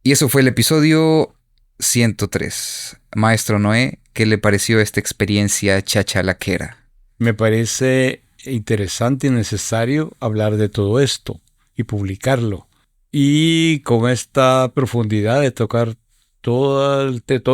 Y eso fue el episodio 103. Maestro Noé, ¿qué le pareció esta experiencia chachalaquera? Me parece interesante y necesario hablar de todo esto y publicarlo. Y con esta profundidad de tocar todo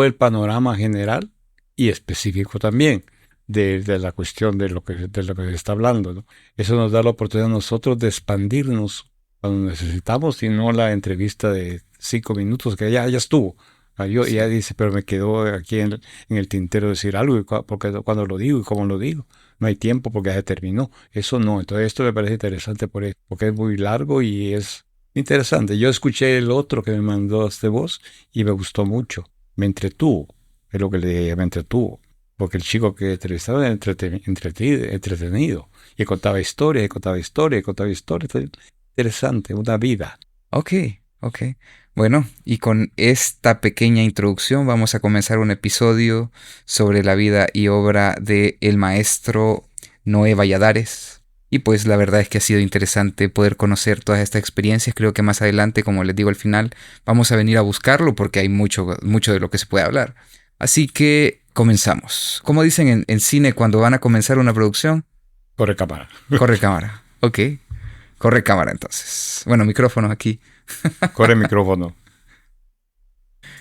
el panorama general y específico también de la cuestión de lo que se está hablando, ¿no? Eso nos da la oportunidad a nosotros de expandirnos cuando necesitamos y no la entrevista de 5 minutos que ya estuvo. Ya Sí. dice, pero me quedó aquí en el tintero decir algo, porque cuando lo digo y cómo lo digo. No hay tiempo porque ya se terminó. Eso no. Entonces esto me parece interesante porque es muy largo y es interesante. Yo escuché el otro que me mandó este voz y me gustó mucho. Me entretuvo. Es lo que le dije, me entretuvo. Porque el chico que entrevistaba era entretenido. Y contaba historias, y contaba historias, y contaba historias. Interesante, una vida. Ok, ok. Bueno, y con esta pequeña introducción vamos a comenzar un episodio sobre la vida y obra de el maestro Noé Valladares. Y pues la verdad es que ha sido interesante poder conocer todas estas experiencias. Creo que más adelante, como les digo al final, vamos a venir a buscarlo porque hay mucho, mucho de lo que se puede hablar. Así que comenzamos. Como dicen en cine cuando van a comenzar una producción, Corre cámara. corre cámara. Ok, corre cámara entonces. Bueno, micrófonos aquí. Corre micrófono.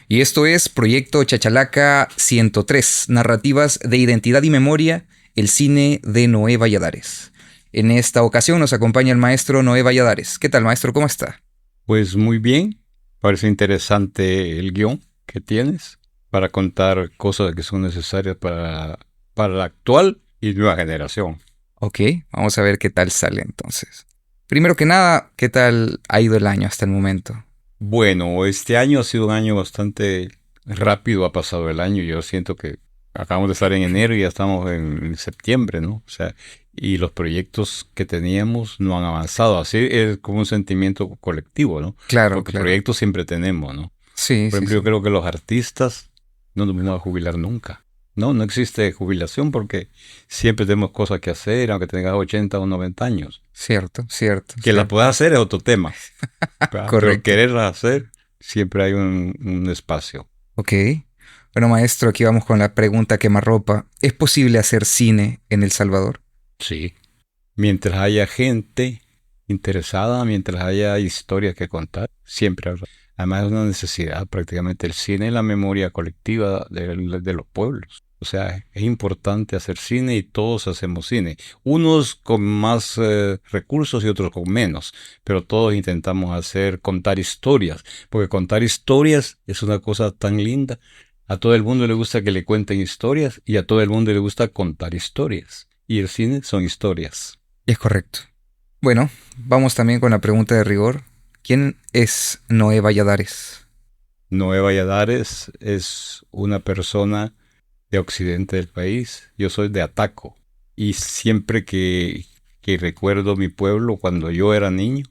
Y esto es Proyecto Chachalaca 103, Narrativas de Identidad y Memoria, el cine de Noé Valladares. En esta ocasión nos acompaña el maestro Noé Valladares. ¿Qué tal, maestro? ¿Cómo está? Pues muy bien. Parece interesante el guión que tienes para contar cosas que son necesarias para la actual y nueva generación. Ok, vamos a ver qué tal sale entonces. Primero que nada, ¿qué tal ha ido el año hasta el momento? Bueno, este año ha sido un año bastante rápido, ha pasado el año. Yo siento que acabamos de estar en enero y ya estamos en septiembre, ¿no? O sea, y los proyectos que teníamos no han avanzado. Así es como un sentimiento colectivo, ¿no? Claro, Porque claro. proyectos siempre tenemos, ¿no? Sí, Por sí, ejemplo, yo sí. creo que los artistas no nos vamos a jubilar nunca. No, no existe jubilación porque siempre tenemos cosas que hacer, aunque tengas 80 o 90 años. Cierto, cierto, Que la cierto. puedas hacer es otro tema, ¿verdad? Pero Correcto. quererla hacer, siempre hay un espacio. Ok. Bueno, maestro, aquí vamos con la pregunta quemarropa. ¿Es posible hacer cine en El Salvador? Sí. Mientras haya gente interesada, mientras haya historias que contar, siempre habrá. Además es una necesidad prácticamente. El cine es la memoria colectiva de los pueblos. O sea, es importante hacer cine y todos hacemos cine. Unos con más recursos y otros con menos. Pero todos intentamos contar historias. Porque contar historias es una cosa tan linda. A todo el mundo le gusta que le cuenten historias y a todo el mundo le gusta contar historias. Y el cine son historias. Es correcto. Bueno, vamos también con la pregunta de rigor. ¿Quién es Noé Valladares? Noé Valladares es una persona de occidente del país. Yo soy de Ataco. Y siempre que recuerdo mi pueblo, cuando yo era niño,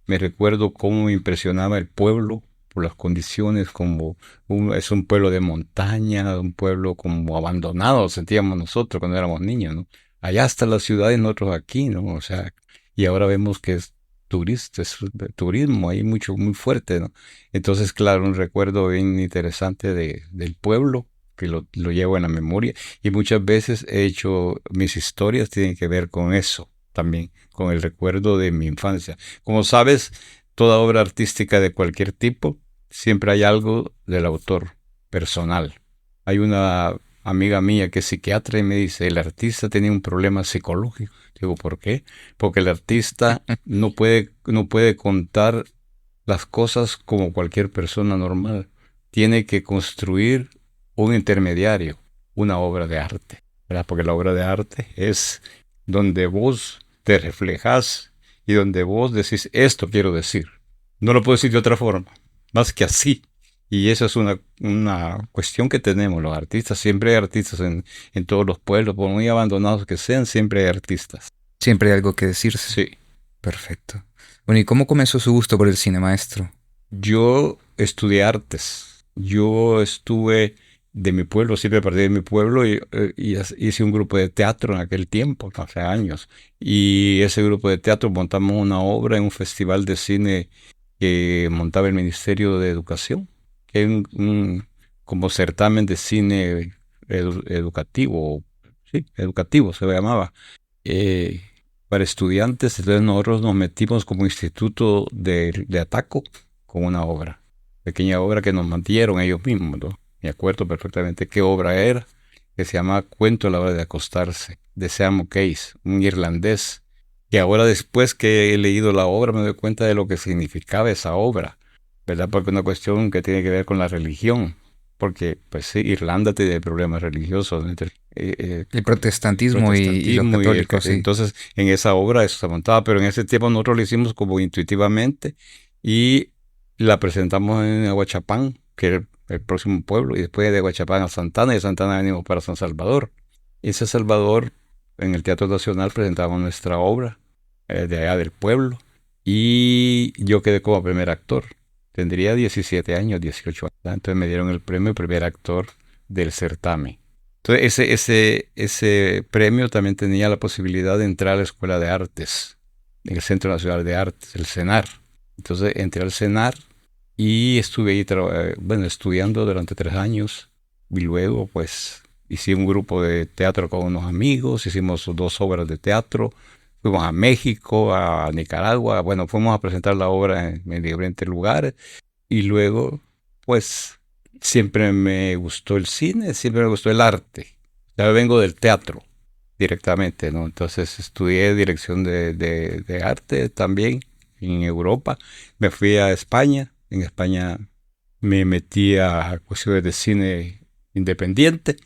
me recuerdo cómo me impresionaba el pueblo por las condiciones, es un pueblo de montaña, un pueblo como abandonado, sentíamos nosotros cuando éramos niños, ¿no? Allá hasta las ciudades, nosotros aquí, ¿no? O sea, y ahora vemos que es turista, es turismo ahí mucho, muy fuerte, ¿no? Entonces, claro, un recuerdo bien interesante del pueblo que lo llevo en la memoria y muchas veces he hecho mis historias tienen que ver con eso también, con el recuerdo de mi infancia. Como sabes, toda obra artística de cualquier tipo, siempre hay algo del autor personal. Hay una amiga mía que es psiquiatra y me dice, el artista tenía un problema psicológico. Digo, ¿por qué? Porque el artista no puede contar las cosas como cualquier persona normal. Tiene que construir un intermediario, una obra de arte, ¿verdad? Porque la obra de arte es donde vos te reflejas y donde vos decís, esto quiero decir. No lo puedo decir de otra forma, más que así. Y esa es una cuestión que tenemos los artistas. Siempre hay artistas en todos los pueblos, por muy abandonados que sean, siempre hay artistas. Siempre hay algo que decirse. Sí. Perfecto. Bueno, ¿y cómo comenzó su gusto por el cine, maestro? Yo estudié artes. Yo estuve de mi pueblo, siempre partí de mi pueblo y hice un grupo de teatro en aquel tiempo, hace años. Y ese grupo de teatro montamos una obra en un festival de cine que montaba el Ministerio de Educación. que hay como certamen de cine educativo, sí, educativo se llamaba, eh, para estudiantes. Entonces nosotros nos metimos como instituto de Ataco con una obra, pequeña obra que nos mantieron ellos mismos, ¿no? Me acuerdo perfectamente qué obra era, que se llama Cuento a la hora de acostarse, de Sean O'Case, un irlandés, que ahora después que he leído la obra me doy cuenta de lo que significaba esa obra, ¿verdad? Porque es una cuestión que tiene que ver con la religión, porque pues sí, Irlanda tiene problemas religiosos entre El protestantismo y los protestantismo católicos, sí. entonces en esa obra eso se montaba, pero en ese tiempo nosotros lo hicimos como intuitivamente y la presentamos en Aguachapán, que era el próximo pueblo, y después de Aguachapán a Santana, y de Santana venimos para San Salvador. Y en San Salvador, en el Teatro Nacional, presentamos nuestra obra de allá del pueblo, y yo quedé como primer actor. Tendría 17 años, 18 años. Entonces me dieron el premio primer actor del certamen. Entonces ese premio también tenía la posibilidad de entrar a la Escuela de Artes, en el Centro Nacional de Artes, el CENAR. Entonces entré al CENAR y estuve ahí estudiando durante 3 años. Y luego pues hice un grupo de teatro con unos amigos, hicimos 2 obras de teatro. Fuimos a México, a Nicaragua, bueno, fuimos a presentar la obra en diferentes lugares y luego, pues, siempre me gustó el cine, siempre me gustó el arte. Ya vengo del teatro directamente, ¿no? Entonces estudié dirección de arte también en Europa. Me fui a España, en España me metí a cuestiones de cine independiente.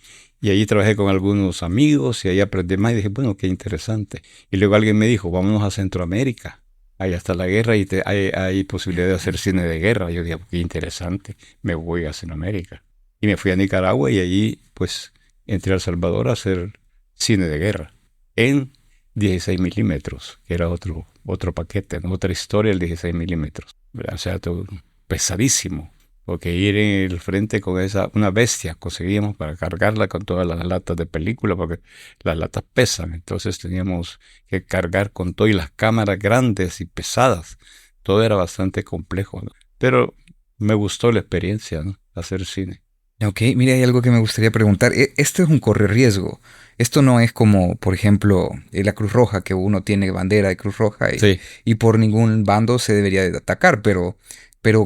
Y ahí trabajé con algunos amigos y ahí aprendí más y dije, bueno, qué interesante. Y luego alguien me dijo, vámonos a Centroamérica. Ahí está la guerra y hay posibilidad de hacer cine de guerra. Yo dije, qué interesante, me voy a Centroamérica. Y me fui a Nicaragua y allí pues entré a El Salvador a hacer cine de guerra en 16 milímetros, que era otro paquete, ¿no? Otra historia, el 16 milímetros. O sea, todo pesadísimo. Porque ir en el frente con una bestia conseguíamos para cargarla con todas las latas de película, porque las latas pesan, entonces teníamos que cargar con todo y las cámaras grandes y pesadas. Todo era bastante complejo, ¿no? Pero me gustó la experiencia, ¿no? Hacer cine. Ok, mire, hay algo que me gustaría preguntar. Esto es un correr riesgo. Esto no es como, por ejemplo, la Cruz Roja, que uno tiene bandera de Cruz Roja Sí, y por ningún bando se debería de atacar, pero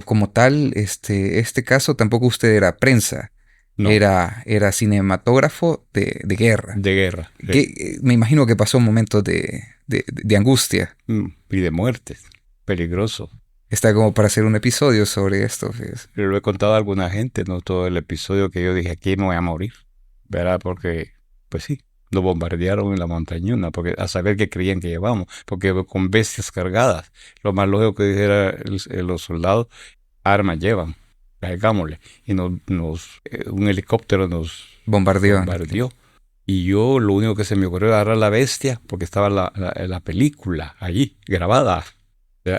como tal, este caso tampoco usted era prensa, no, era cinematógrafo de guerra. de guerra, sí. Me imagino que pasó momentos de angustia. Y de muerte, peligroso. Está como para hacer un episodio sobre esto, fíjese. Pero lo he contado a alguna gente, no todo el episodio que yo dije, aquí me voy a morir, ¿verdad? Porque, pues sí, nos bombardearon en la montañuna, porque a saber qué creían que llevamos, porque con bestias cargadas, lo más lógico que dijera los soldados, armas llevan, cargámosle, y un helicóptero nos Bombardeó. bombardeó. Y yo lo único que se me ocurrió era agarrar la bestia, porque estaba la película allí, grabada.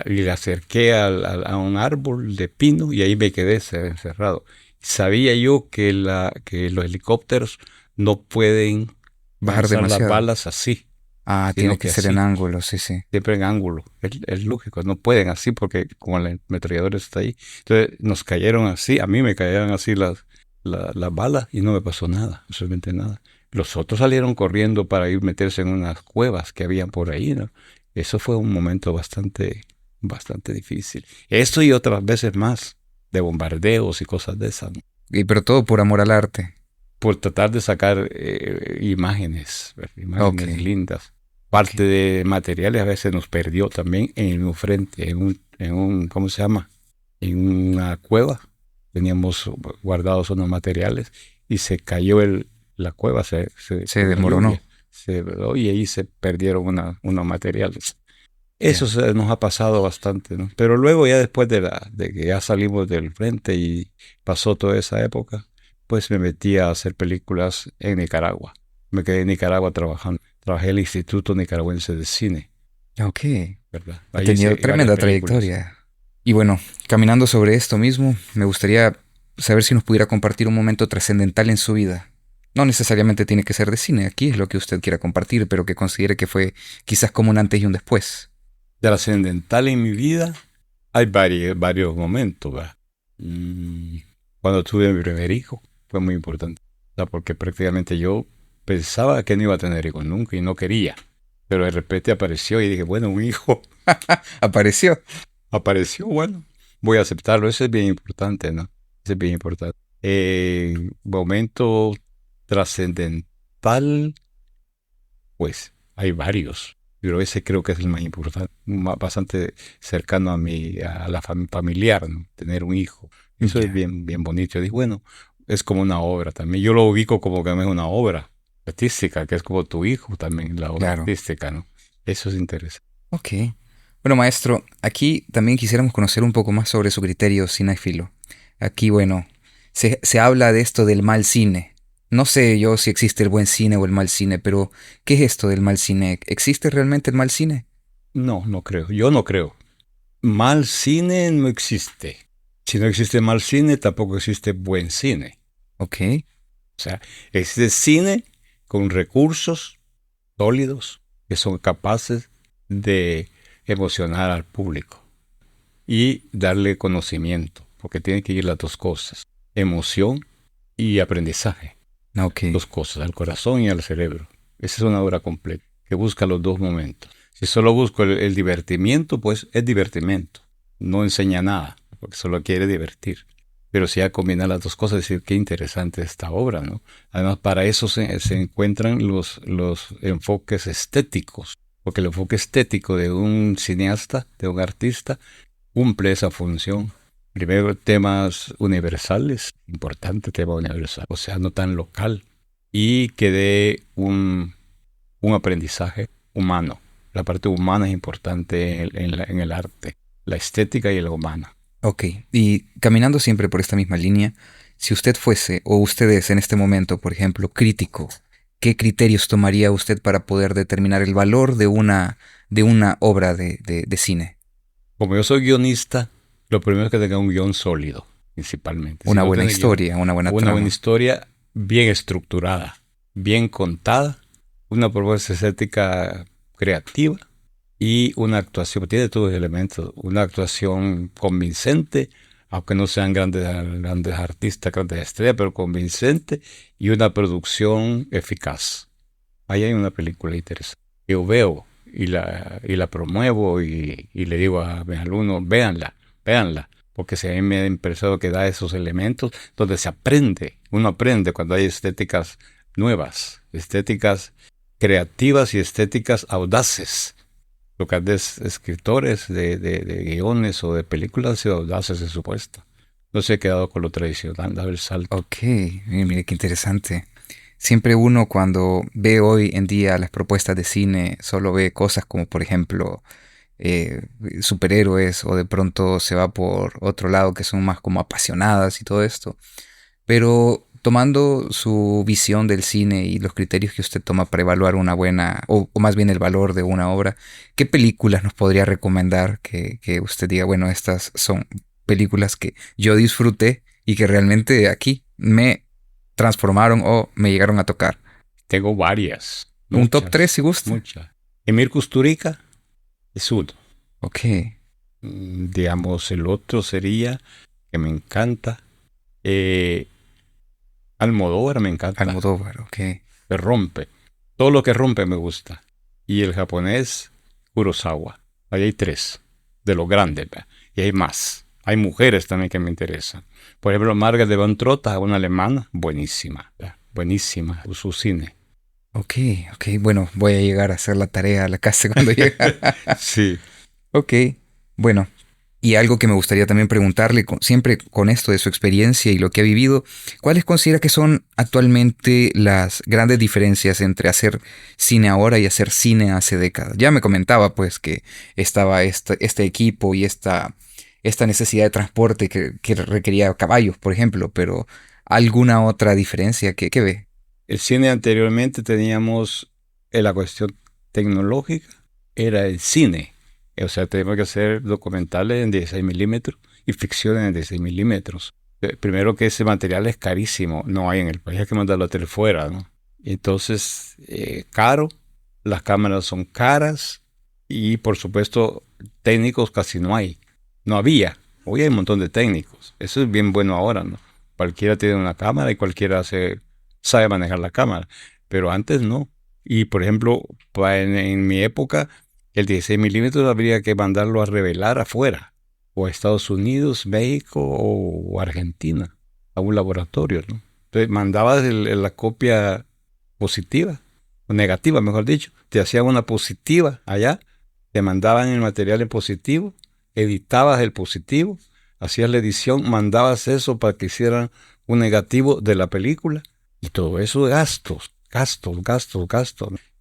Y le acerqué a un árbol de pino y ahí me quedé encerrado. Sabía yo que los helicópteros no pueden Bajar lanzar las demasiado. balas así, Ah, sino tiene que que ser en así, ángulo, sí, sí. siempre en ángulo. Es lógico, no pueden así porque como el ametrallador está ahí. Entonces nos cayeron así, a mí me cayeron así las balas y no me pasó nada, absolutamente nada. Los otros salieron corriendo para ir meterse en unas cuevas que habían por ahí, ¿no? Eso fue un momento bastante difícil. Esto y otras veces más, de bombardeos y cosas de esas, ¿no? Pero todo por amor al arte. Por tratar de sacar Ok, imágenes lindas. Parte ok. de materiales a veces nos perdió también en el mismo frente, ¿cómo se llama? En una cueva. Teníamos guardados unos materiales y se cayó la cueva Se con la desmoronó. lluvia. Y ahí se perdieron unos materiales. Eso Ya. nos ha pasado bastante, ¿no? Pero luego ya después de que ya salimos del frente y pasó toda esa época, pues me metí a hacer películas en Nicaragua. Me quedé en Nicaragua trabajando. Trabajé en el Instituto Nicaragüense de Cine, Ok. ¿verdad? Ha Ahí tenido hice varias tremenda películas. trayectoria. Y bueno, caminando sobre esto mismo, me gustaría saber si nos pudiera compartir un momento trascendental en su vida. No necesariamente tiene que ser de cine, aquí es lo que usted quiera compartir, pero que considere que fue quizás como un antes y un después. Trascendental en mi vida, hay varios momentos, ¿verdad? Mm, Cuando tuve mi primer hijo, fue muy importante. O sea, porque prácticamente yo pensaba que no iba a tener hijos nunca y no quería. Pero de repente apareció y dije, bueno, un hijo Apareció. apareció, bueno, voy a aceptarlo. Eso es bien importante, ¿no? Eso es bien importante. Momento trascendental, pues hay varios, pero ese creo que es el más importante, bastante cercano a a la familiar, ¿no? Tener un hijo. Eso es Ya, bien, bien bonito. Yo dije, bueno, es como una obra también. Yo lo ubico como que no es una obra artística, que es como tu hijo también, la obra claro. artística, ¿no? Eso es interesante. Ok. Bueno, maestro, aquí también quisiéramos conocer un poco más sobre su criterio cinéfilo. Aquí, bueno, se habla de esto del mal cine. No sé yo si existe el buen cine o el mal cine, pero ¿qué es esto del mal cine? ¿Existe realmente el mal cine? No, no creo. Yo no creo. Mal cine no existe. Si no existe mal cine, tampoco existe buen cine. Ok, O sea, existe cine con recursos sólidos que son capaces de emocionar al público y darle conocimiento, porque tienen que ir las dos cosas, emoción y aprendizaje, ok, dos cosas, al corazón y al cerebro. Esa es una obra completa que busca los dos momentos. Si solo busco el divertimiento, pues es divertimento, no enseña nada, porque solo quiere divertir. Pero si ya combina las dos cosas, decir qué interesante esta obra, ¿no? Además, para eso se encuentran los enfoques estéticos, porque el enfoque estético de un cineasta, de un artista, cumple esa función. Primero, temas universales, importante tema universal, o sea, no tan local, y que dé un aprendizaje humano. La parte humana es importante en el arte, la estética y la humana. ok. Y caminando siempre por esta misma línea, si usted fuese, o ustedes en este momento, por ejemplo, crítico, ¿qué criterios tomaría usted para poder determinar el valor de una obra de cine? Como yo soy guionista, lo primero es que tenga un guión sólido, principalmente. Si Una no buena tiene guión, historia, una buena una buena trama. historia bien estructurada, bien contada, una propuesta estética creativa y una actuación, tiene todos los elementos, una actuación convincente, aunque no sean grandes artistas, grandes estrellas, pero convincente y una producción eficaz. Ahí hay una película interesante. Yo veo y la promuevo y le digo a mis alumnos, véanla, véanla, porque si a mí me ha impresionado que da esos elementos donde se aprende, uno aprende cuando hay estéticas nuevas, estéticas creativas y estéticas audaces. Los grandes escritores de guiones o de películas han sido audaces en su puesta. No se ha quedado con lo tradicional, da el salto. Ok, mire, mire qué interesante. Siempre uno cuando ve hoy en día las propuestas de cine solo ve cosas como por ejemplo superhéroes o de pronto se va por otro lado que son más como apasionadas y todo esto. Pero tomando su visión del cine y los criterios que usted toma para evaluar una buena, o más bien el valor de una obra, ¿qué películas nos podría recomendar que usted diga, bueno, estas son películas que yo disfruté y que realmente aquí me transformaron o me llegaron a tocar? Tengo varias, Un top 3 muchas, si gusta. muchas. Emir Kusturica es uno. Ok, Digamos, el otro sería, que me encanta, eh, Almodóvar me encanta, Almodóvar, ok. que rompe. Todo lo que rompe me gusta. Y el japonés, Kurosawa. Ahí hay tres, de los grandes, ¿verdad? Y hay más. Hay mujeres también que me interesan. Por ejemplo, Margaret de von Trotta, una alemana, buenísima, ¿verdad? Buenísima, su cine. Ok, ok, bueno, voy a llegar a hacer la tarea a la casa cuando llegue. Sí. Ok, bueno, y algo que me gustaría también preguntarle, siempre con esto de su experiencia y lo que ha vivido, ¿cuáles considera que son actualmente las grandes diferencias entre hacer cine ahora y hacer cine hace décadas? Ya me comentaba pues que estaba este equipo y esta necesidad de transporte que requería caballos, por ejemplo, pero ¿alguna otra diferencia que ve? El cine anteriormente teníamos la cuestión tecnológica, era el cine. O sea, teníamos que hacer documentales en 16 milímetros y ficción en 16 milímetros. Primero que ese material es carísimo, no hay en el país, hay que mandarlo a traer fuera, ¿no? Entonces, caro, las cámaras son caras y por supuesto técnicos casi no hay. No había, hoy hay un montón de técnicos. Eso es bien bueno ahora, ¿no? cualquiera tiene una cámara y cualquiera sabe manejar la cámara, pero antes no. Y por ejemplo, en mi época, el 16 milímetros habría que mandarlo a revelar afuera, o a Estados Unidos, México o Argentina, a un laboratorio, ¿no? Entonces mandabas la copia positiva, o negativa, mejor dicho, te hacían una positiva allá, te mandaban el material en positivo, editabas el positivo, hacías la edición, mandabas eso para que hicieran un negativo de la película, y todo eso gastos.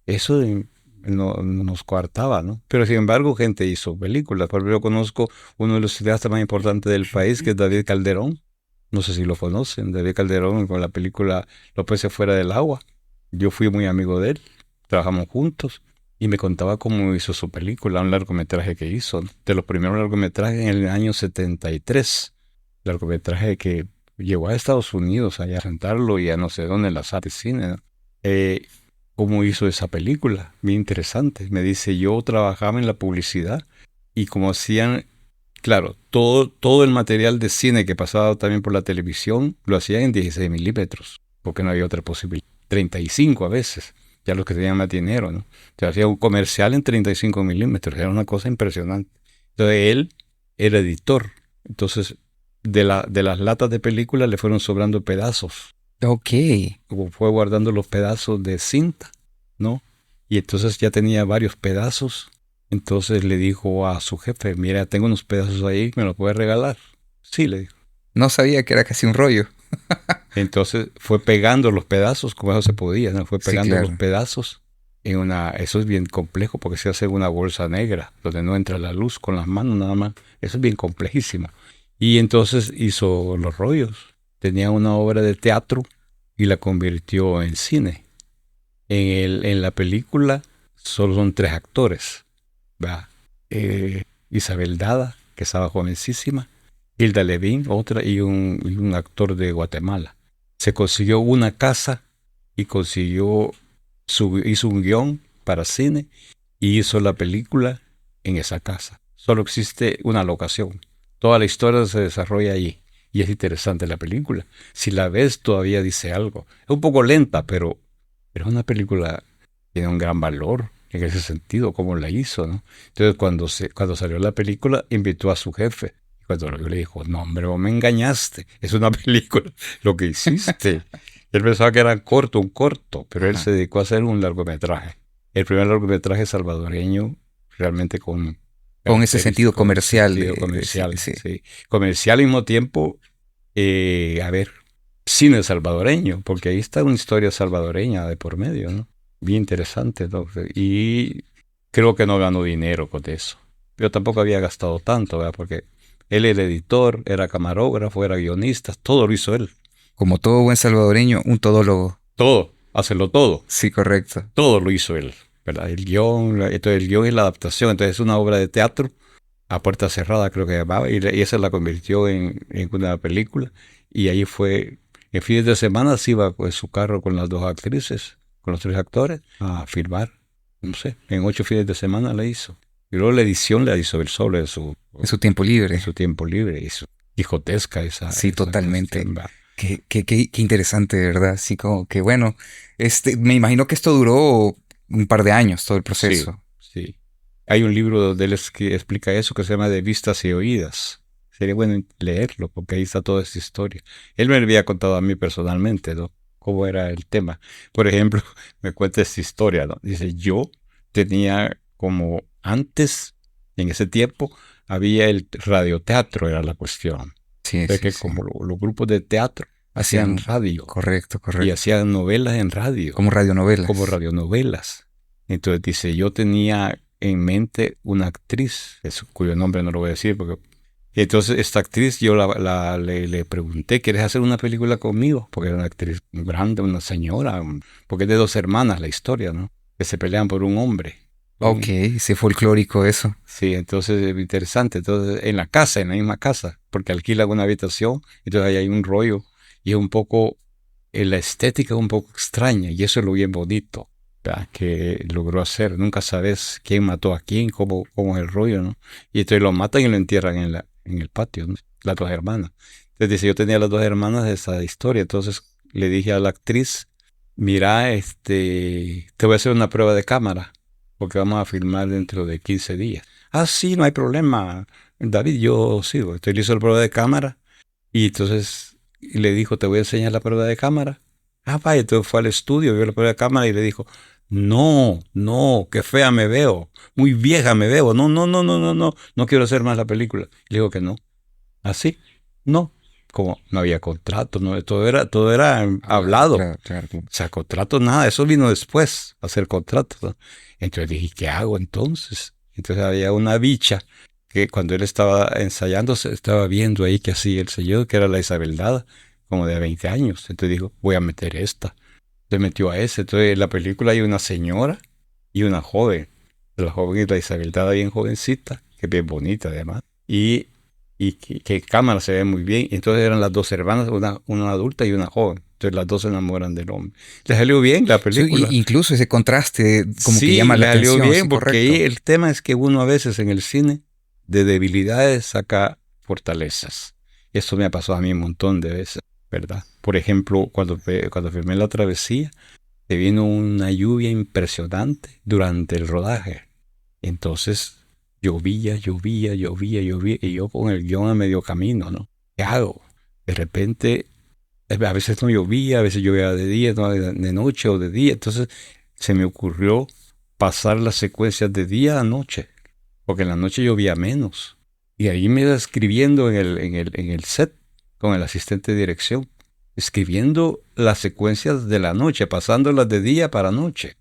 Eso nos coartaba, ¿no? Pero sin embargo, gente hizo películas. Por ejemplo, yo conozco uno de los cineastas más importantes del país, que es David Calderón. No sé si lo conocen, David Calderón, con la película Los peces fuera del agua. Yo fui muy amigo de él, trabajamos juntos, y me contaba cómo hizo su película, un largometraje que hizo, ¿no? De los primeros largometrajes en el año 73. Largometraje que llegó a Estados Unidos a presentarlo y a no sé dónde en las salas de cine, ¿no? Cómo hizo esa película, bien interesante. Me dice, yo trabajaba en la publicidad y como hacían, claro, todo el material de cine que pasaba también por la televisión, lo hacían en 16 milímetros, porque no había otra posibilidad. 35 a veces, ya los que tenían más dinero, ¿no? Se hacía un comercial en 35 milímetros, era una cosa impresionante. Entonces él era editor, entonces de las latas de película le fueron sobrando pedazos. Ok. Como fue guardando los pedazos de cinta, ¿no? Y entonces ya tenía varios pedazos. Entonces le dijo a su jefe, mira, tengo unos pedazos ahí, ¿me los puedes regalar? Sí, le dijo. No sabía que era casi un rollo. Entonces fue pegando los pedazos, como eso se podía, ¿no? Fue Sí, pegando claro. los pedazos en una... Eso es bien complejo porque se hace en una bolsa negra, donde no entra la luz con las manos nada más. Eso es bien complejísimo. Y entonces hizo los rollos. Tenía una obra de teatro y la convirtió en cine. En la película solo son 3 actores, ¿verdad? Isabel Dada, que estaba jovencísima, Hilda Levin, otra, y un actor de Guatemala. Se consiguió una casa y hizo un guión para cine y hizo la película en esa casa. Solo existe una locación. Toda la historia se desarrolla allí. Y es interesante la película. Si la ves, todavía dice algo. Es un poco lenta, pero es una película que tiene un gran valor en ese sentido, como la hizo, ¿no? Entonces, cuando salió la película, invitó a su jefe. Y cuando yo le dijo, no, hombre, vos me engañaste. Es una película, lo que hiciste. Él pensaba que era un corto, pero él se dedicó a hacer un largometraje. El primer largometraje salvadoreño, realmente con ese sentido comercial. Sentido comercial, Sí. sí. Comercial al mismo tiempo, cine salvadoreño, porque ahí está una historia salvadoreña de por medio, ¿no? Bien interesante, ¿no? Y creo que no ganó dinero con eso. Yo tampoco había gastado tanto, ¿verdad? Porque él era editor, era camarógrafo, era guionista, todo lo hizo él. Como todo buen salvadoreño, un todólogo. Todo, hacerlo todo. Sí, correcto. Todo lo hizo él, ¿verdad? Entonces el guión es la adaptación, entonces es una obra de teatro a puerta cerrada, creo que llamaba, y esa la convirtió en una película, y ahí fue, en fines de semana se iba con su carro con las 2 actrices, con los 3 actores, a filmar, no sé, en 8 fines de semana la hizo. Y luego la edición la hizo él solo En su tiempo libre. En su tiempo libre, y su quijotesca esa. Sí, esa totalmente. cuestión, Qué interesante, de verdad. Así como que bueno, me imagino que esto duró un par de años, todo el proceso. Sí. Hay un libro donde él explica eso que se llama De vistas y oídas. Sería bueno leerlo porque ahí está toda esta historia. Él me había contado a mí personalmente, ¿no? Cómo era el tema. Por ejemplo, me cuenta esta historia, ¿no? Dice, yo tenía como antes, en ese tiempo, había el radioteatro, era la cuestión. Sí, Que como los grupos de teatro hacían radio. Correcto. Y hacían novelas en radio. Como radionovelas. Entonces dice, yo tenía en mente una actriz, cuyo nombre no lo voy a decir, porque... Entonces esta actriz yo le pregunté, ¿quieres hacer una película conmigo? Porque era una actriz grande, una señora, porque es de 2 hermanas la historia, ¿no? Que se pelean por un hombre. Ok, sí, folclórico eso. Sí, entonces es interesante. Entonces en la misma casa, porque alquilan una habitación, entonces ahí hay un rollo y es un poco, la estética es un poco extraña y eso es lo bien bonito, ¿verdad? Que logró hacer. Nunca sabes quién mató a quién, cómo es el rollo, ¿no? Y entonces lo matan y lo entierran en el patio, ¿no? Las 2 hermanas. Entonces dice, yo tenía las dos hermanas de esa historia. Entonces le dije a la actriz, mira, te voy a hacer una prueba de cámara, porque vamos a filmar dentro de 15 días. Ah, sí, no hay problema, David, yo sigo. Entonces le hizo la prueba de cámara y entonces le dijo, te voy a enseñar la prueba de cámara. Ah, vaya, entonces fue al estudio, vio la prueba de cámara y le dijo, no, no, qué fea me veo, muy vieja me veo, no, no, no, no, no, no, no quiero hacer más la película. Le dijo que no. ¿Así? No. Como no había contrato, no, todo era hablado. Claro, claro. O sea, contrato nada, eso vino después, hacer contrato, ¿no? Entonces dije, ¿qué hago entonces? Entonces había una bicha que cuando él estaba ensayando se estaba viendo ahí que hacía el señor, que era la Isabeldada, como de 20 años. Entonces dijo, voy a meter esta. Se metió a ese. Entonces en la película hay una señora y una joven. La joven es la Isabeldada bien jovencita, que es bien bonita además. Y que cámara se ve muy bien. Entonces eran las dos hermanas, una adulta y una joven. Entonces las dos se enamoran del hombre. Le salió bien la Sí, película. incluso ese contraste como que Sí, llama la le salió atención, bien sí, porque correcto. ahí el tema es que uno a veces en el cine de debilidades saca fortalezas. Eso me ha pasado a mí un montón de veces, ¿verdad? Por ejemplo, cuando filmé La Travesía, se vino una lluvia impresionante durante el rodaje. Entonces llovía, llovía, llovía, llovía, y yo con el guión a medio camino, ¿no? ¿Qué hago? De repente, a veces no llovía, a veces llovía de día, no, de noche o de día. Entonces se me ocurrió pasar las secuencias de día a noche, porque en la noche llovía menos. Y ahí me iba escribiendo en el set con el asistente de dirección, escribiendo las secuencias de la noche, pasándolas de día para noche.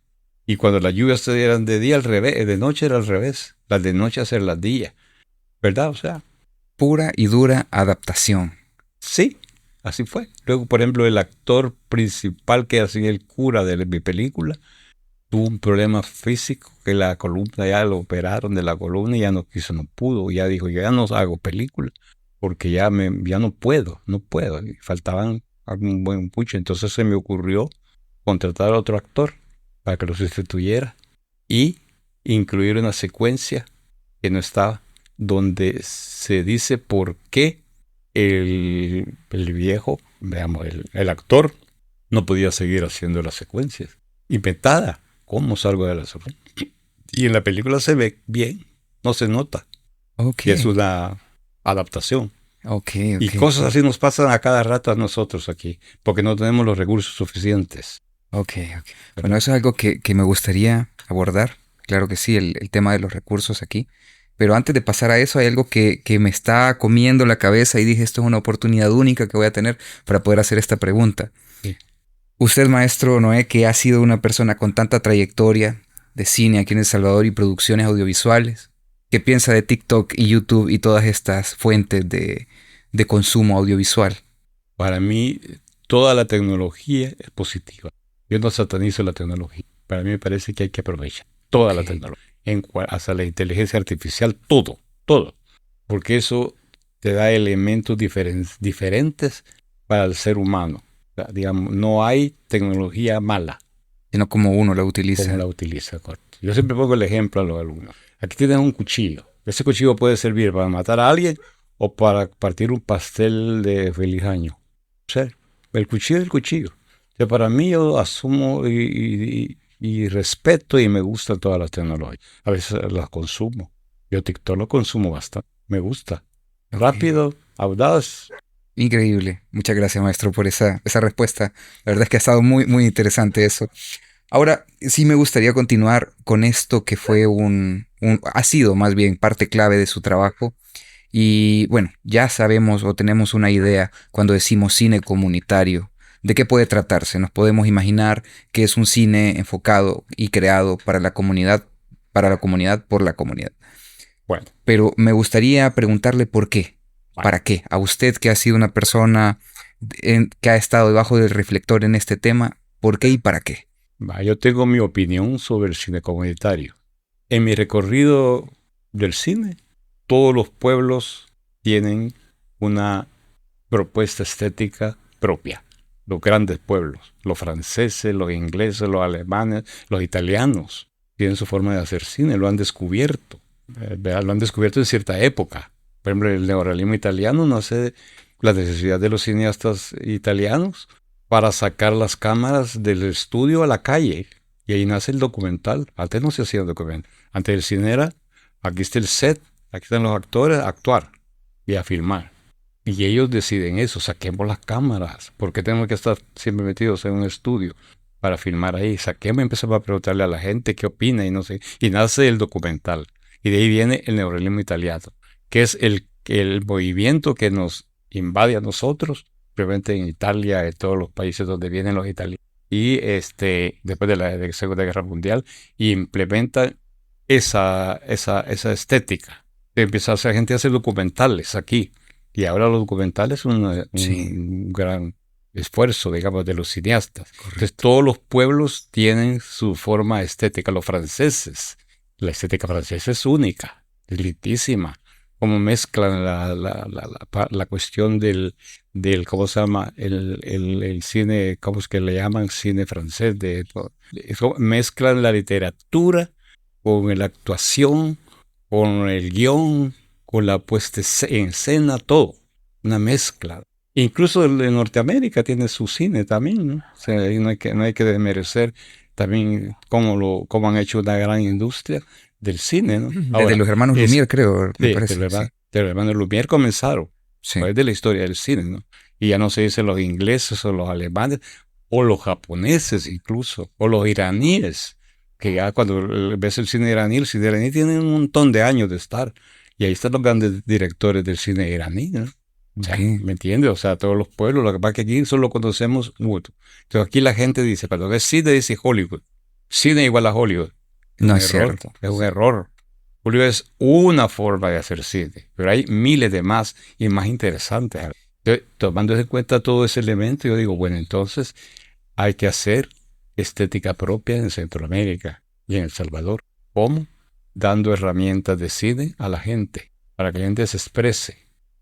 Y cuando las lluvias se dieran de día al revés, de noche era al revés, las de noche hacerlas día, ¿verdad? O sea, Pura y dura adaptación. sí, así fue. Luego, por ejemplo, el actor principal que hacía el cura de mi película tuvo un problema físico que la columna ya lo operaron de la columna y ya no quiso, no pudo, ya dijo, yo ya no hago película porque ya no puedo, no puedo. Y faltaban algún buen pucho, entonces se me ocurrió contratar a otro actor para que lo sustituyera y incluir una secuencia que no estaba, donde se dice por qué el viejo, veamos, el actor no podía seguir haciendo las secuencias. Inventada. ¿Cómo salgo de la secuencia? Y en la película se ve bien, no se nota. Ok, Y es una adaptación. ok, Y ok, cosas así nos pasan a cada rato a nosotros aquí, porque no tenemos los recursos suficientes. ok, ok. Bueno, ¿Verdad? eso es algo que me gustaría abordar. Claro que sí, el tema de los recursos aquí. Pero antes de pasar a eso, hay algo que me está comiendo la cabeza y dije, esto es una oportunidad única que voy a tener para poder hacer esta pregunta. Sí. Usted, maestro Noé, que ha sido una persona con tanta trayectoria de cine aquí en El Salvador y producciones audiovisuales, ¿qué piensa de TikTok y YouTube y todas estas fuentes de consumo audiovisual? Para mí, toda la tecnología es positiva. Yo no satanizo la tecnología. Para mí me parece que hay que aprovechar toda la Ok, tecnología, hasta la inteligencia artificial, todo, todo. Porque eso te da elementos diferentes para el ser humano. O sea, digamos, no hay tecnología mala sino como uno la como utiliza. la utiliza. Correcto. Yo siempre pongo el ejemplo a los alumnos. Aquí tienes un cuchillo. Ese cuchillo puede servir para matar a alguien o para partir un pastel de feliz año. O sea, el cuchillo es el cuchillo. O sea, para mí yo asumo y respeto y me gustan todas las tecnologías. A veces las consumo. Yo TikTok lo consumo bastante. Me gusta. Ok. Rápido, audaz. Increíble. Muchas gracias, maestro, por esa respuesta. La verdad es que ha estado muy, muy interesante eso. Ahora, sí me gustaría continuar con esto que fue ha sido más bien parte clave de su trabajo. Y bueno, ya sabemos o tenemos una idea cuando decimos cine comunitario. ¿De qué puede tratarse? Nos podemos imaginar que es un cine enfocado y creado para la comunidad, por la comunidad. Bueno, Pero me gustaría preguntarle por qué. vaya, ¿Para qué? A usted que ha sido una persona que ha estado debajo del reflector en este tema, ¿por qué y para qué? vaya, yo tengo mi opinión sobre el cine comunitario. En mi recorrido del cine, todos los pueblos tienen una propuesta estética propia. Los grandes pueblos, los franceses, los ingleses, los alemanes, los italianos, tienen su forma de hacer cine, lo han descubierto. Lo han descubierto en cierta época. Por ejemplo, el neorrealismo italiano nace la necesidad de los cineastas italianos para sacar las cámaras del estudio a la calle. Y ahí nace el documental. Antes no se hacía documental. Antes el cine era, aquí está el set, aquí están los actores, a actuar y a filmar. Y ellos deciden eso, saquemos las cámaras. ¿Por qué tenemos que estar siempre metidos en un estudio para filmar ahí? Saquemos y empezamos a preguntarle a la gente qué opina y no sé. Y nace el documental. Y de ahí viene el neorrealismo italiano, que es el movimiento que nos invade a nosotros, probablemente en Italia, en todos los países donde vienen los italianos. Y después de la Segunda Guerra Mundial, y implementan esa estética. Empieza a hacer gente a hacer documentales aquí. Y ahora los documentales son Sí, un gran esfuerzo, digamos, de los cineastas. Entonces, correcto. todos los pueblos tienen su forma estética. Los franceses, la estética francesa es única, es lindísima. Cómo mezclan la cuestión del, ¿cómo se llama? El cine, ¿cómo es que le llaman? Cine francés. Mezclan la literatura con la actuación, con el guión, con la puesta en escena, todo. Una mezcla. Incluso en Norteamérica tiene su cine también, ¿no? O sea, ahí no hay que desmerecer también cómo han hecho una gran industria del cine, ¿no? Desde Ahora, los hermanos Lumière, creo, me sí, parece. Sí, de los hermanos Lumière comenzaron, sí. pues de la historia del cine, ¿no? Y ya no se dice los ingleses o los alemanes, o los japoneses incluso, o los iraníes, que ya cuando ves el cine iraní tiene un montón de años de estar, y ahí están los grandes directores del cine iraní, ¿no? O sea, Ok. ¿me entiendes? O sea, todos los pueblos, lo que pasa es que aquí solo conocemos mucho. Entonces aquí la gente dice, cuando ves cine, dice Hollywood. Cine igual a Hollywood. Es No un es error, cierto. es un error. Hollywood es una forma de hacer cine, pero hay miles de más y más interesantes. Entonces, tomando en cuenta todo ese elemento, yo digo, bueno, entonces hay que hacer estética propia en Centroamérica y en El Salvador. ¿Cómo? Dando herramientas de cine a la gente, para que la gente se exprese.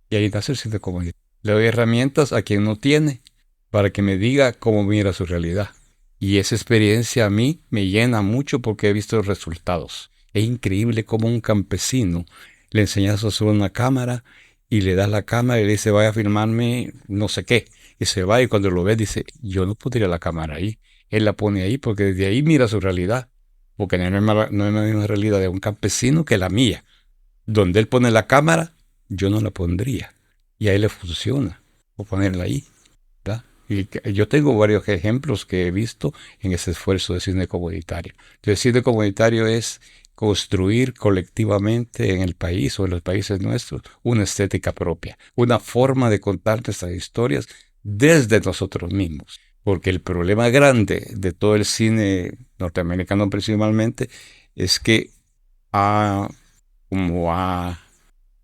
Y ahí nace el cine comunitario. Le doy herramientas a quien no tiene, para que me diga cómo mira su realidad. Y esa experiencia a mí me llena mucho porque he visto los resultados. Es increíble cómo un campesino le enseñas a usar una cámara y le das la cámara y le dice, vaya a filmarme no sé qué. Y se va y cuando lo ve dice, yo no pondría la cámara ahí. Él la pone ahí porque desde ahí mira su realidad. Porque no es la misma realidad de un campesino que la mía. Donde él pone la cámara, yo no la pondría. Y a él le funciona. O ponerla ahí. ¿Verdad? Yo tengo varios ejemplos que he visto en ese esfuerzo de cine comunitario. Entonces, cine comunitario es construir colectivamente en el país o en los países nuestros una estética propia, una forma de contar nuestras historias desde nosotros mismos. Porque el problema grande de todo el cine norteamericano principalmente es que ha, como ha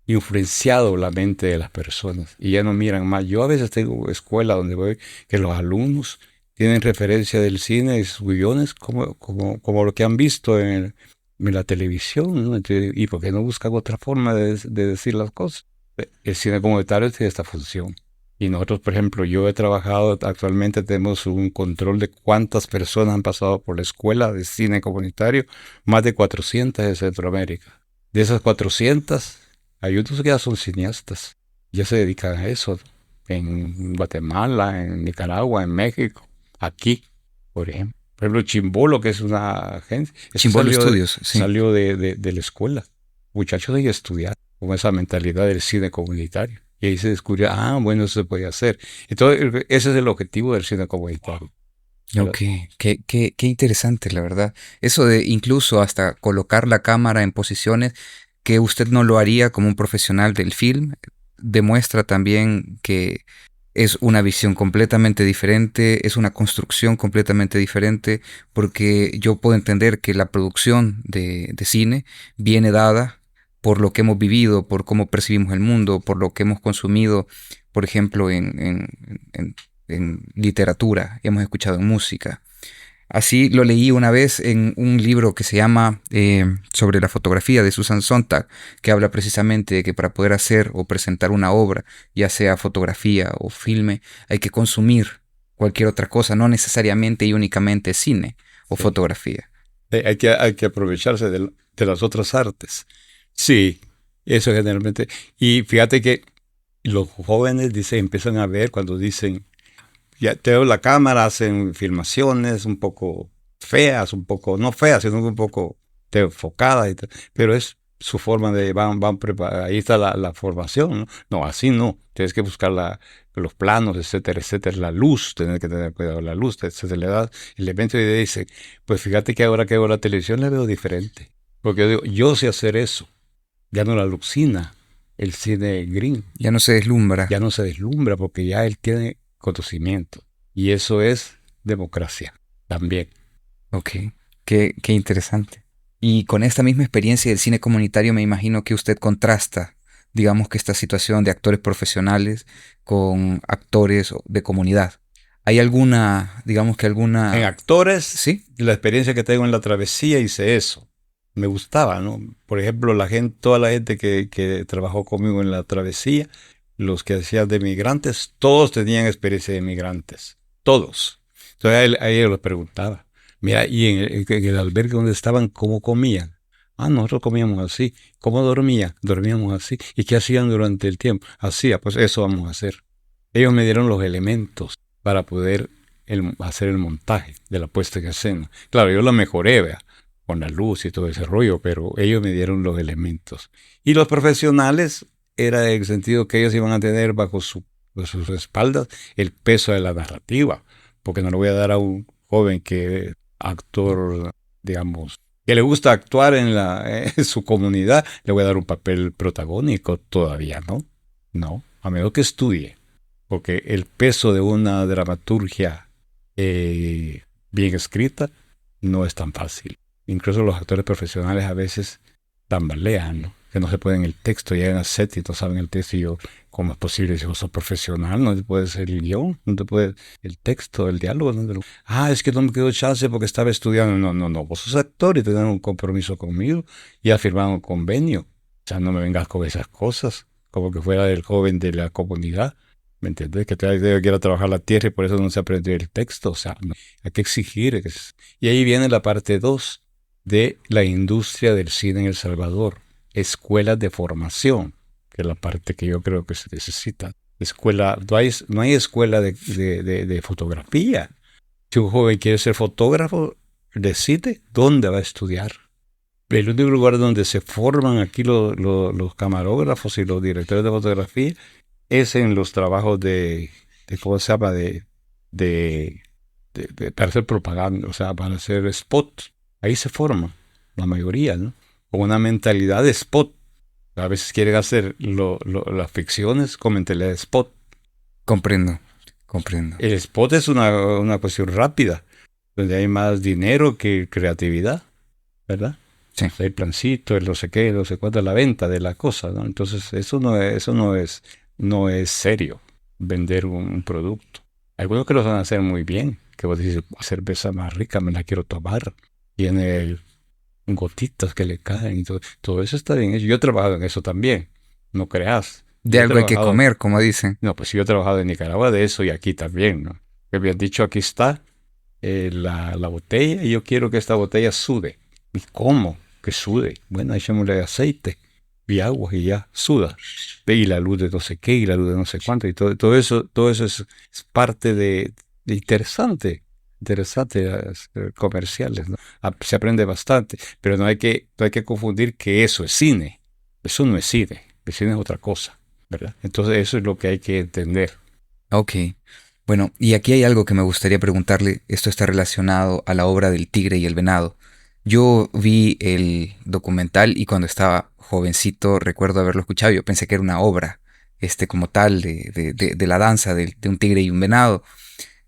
influenciado la mente de las personas y ya no miran más. Yo a veces tengo escuela donde voy que los alumnos tienen referencia del cine y sus guiones como lo que han visto en la televisión, ¿no? Entonces, ¿y por qué no buscan otra forma de decir las cosas? El cine comunitario tiene esta función. Y nosotros, por ejemplo, yo he trabajado, actualmente tenemos un control de cuántas personas han pasado por la escuela de cine comunitario, más de 400 de Centroamérica. De esas 400 hay otros que ya son cineastas, ya se dedican a eso, en Guatemala, en Nicaragua, en México, aquí, por ejemplo. Por ejemplo, Chimbolo, que es una agencia, ese Chimbolo Studios, sí. salió de la escuela. Muchachos de estudiar con esa mentalidad del cine comunitario. Y ahí se descubrió, bueno, eso se puede hacer. Entonces, ese es el objetivo del cine comunitario. Ok, qué interesante, la verdad. Eso de incluso hasta colocar la cámara en posiciones que usted no lo haría como un profesional del film, demuestra también que es una visión completamente diferente, es una construcción completamente diferente, porque yo puedo entender que la producción de cine viene dada por lo que hemos vivido, por cómo percibimos el mundo, por lo que hemos consumido, por ejemplo, en literatura, hemos escuchado en música. Así lo leí una vez en un libro que se llama sobre la fotografía de Susan Sontag, que habla precisamente de que para poder hacer o presentar una obra, ya sea fotografía o filme, hay que consumir cualquier otra cosa, no necesariamente y únicamente cine o Sí. fotografía. Hay que aprovecharse de las otras artes. Sí, eso generalmente. Y fíjate que Y los jóvenes dicen, empiezan a ver cuando dicen, ya te doy la cámara, hacen filmaciones un poco feas, un poco, no feas, sino un poco enfocadas, pero es su forma de, van preparar, ahí está la formación, ¿no? No, así no, tienes que buscar los planos, etcétera, etcétera, la luz, tener que tener cuidado, la luz, etcétera, le das elemento y dice, pues fíjate que ahora que veo la televisión le veo diferente, porque yo digo, yo sé hacer eso, ya no la alucina, el cine green, Ya no se deslumbra. ya no se deslumbra porque ya él tiene conocimiento. Y eso es democracia también. Ok, qué interesante. Y con esta misma experiencia del cine comunitario me imagino que usted contrasta, digamos que esta situación de actores profesionales con actores de comunidad. ¿Hay alguna, digamos que En alguna... actores, Sí, la experiencia que tengo en la travesía hice eso. Me gustaba, ¿no? Por ejemplo, la gente, toda la gente que trabajó conmigo en la travesía, los que hacían de migrantes, todos tenían experiencia de migrantes. Todos. Entonces a él yo les preguntaba, mira, ¿y en el albergue donde estaban, cómo comían? Ah, nosotros comíamos así. ¿Cómo dormían? Dormíamos así. ¿Y qué hacían durante el tiempo? Hacía, pues eso vamos a hacer. Ellos me dieron los elementos para poder hacer el montaje de la puesta en escena. Claro, yo la mejoré, ¿vea? Con la luz y todo ese rollo, pero ellos me dieron los elementos. Y los profesionales era en el sentido que ellos iban a tener bajo sus espaldas el peso de la narrativa, porque no le voy a dar a un joven que actor, digamos, que le gusta actuar en su comunidad, le voy a dar un papel protagónico todavía, ¿no? No, a menos que estudie, porque el peso de una dramaturgia bien escrita no es tan fácil. Incluso los actores profesionales a veces tambalean, ¿no? Que no se pueden el texto, llegan a set y no saben el texto y yo, ¿cómo es posible? Si vos sos profesional, no te puedes el guión, no te puedes el texto, el diálogo. Es que no me quedó chance porque estaba estudiando. No, no, no, vos sos actor y tenés un compromiso conmigo y has firmado un convenio. O sea, no me vengas con esas cosas, como que fuera el joven de la comunidad. ¿Me entiendes? Que todavía quiero trabajar la tierra y por eso no se aprendió el texto. O sea, no, hay que exigir. Y ahí viene la parte 2 de la industria del cine en El Salvador. Escuelas de formación, que es la parte que yo creo que se necesita. No hay escuela de fotografía. Si un joven quiere ser fotógrafo, decide dónde va a estudiar. El único lugar donde se forman aquí los camarógrafos y los directores de fotografía es en los trabajos ¿cómo se llama? De, para hacer propaganda, o sea, para hacer spots. Ahí se forma, la mayoría, ¿no? Con una mentalidad de spot. A veces quieren hacer las ficciones con mentalidad de spot. comprendo, comprendo. El spot es una cuestión rápida, donde hay más dinero que creatividad, ¿verdad? Sí, El plancito, el no sé qué, no sé cuánto, la venta de la cosa, ¿no? Entonces, eso no es serio, vender un producto. Algunos que lo van a hacer muy bien, que vos dices, cerveza más rica, me la quiero tomar. Tiene gotitas que le caen y todo eso está bien hecho. Yo he trabajado en eso también, no creas. de Yo he algo hay que trabajado, comer, como dicen. no, pues yo he trabajado en Nicaragua de eso y aquí también, ¿no? Que me han dicho, aquí está la botella y yo quiero que esta botella sude. ¿Y cómo? Que sude. Bueno, echémosle aceite y agua y ya suda. Y la luz de no sé qué y la luz de no sé cuánto y todo eso es parte de interesante comerciales, ¿no? Se aprende bastante, pero no hay que confundir que eso es cine. Eso no es cine. El cine es otra cosa, ¿verdad? Entonces eso es lo que hay que entender. Ok. Bueno, y aquí hay algo que me gustaría preguntarle. Esto está relacionado a la obra del tigre y el venado. Yo vi el documental y cuando estaba jovencito recuerdo haberlo escuchado. Yo pensé que era una obra, como tal, de la danza de un tigre y un venado.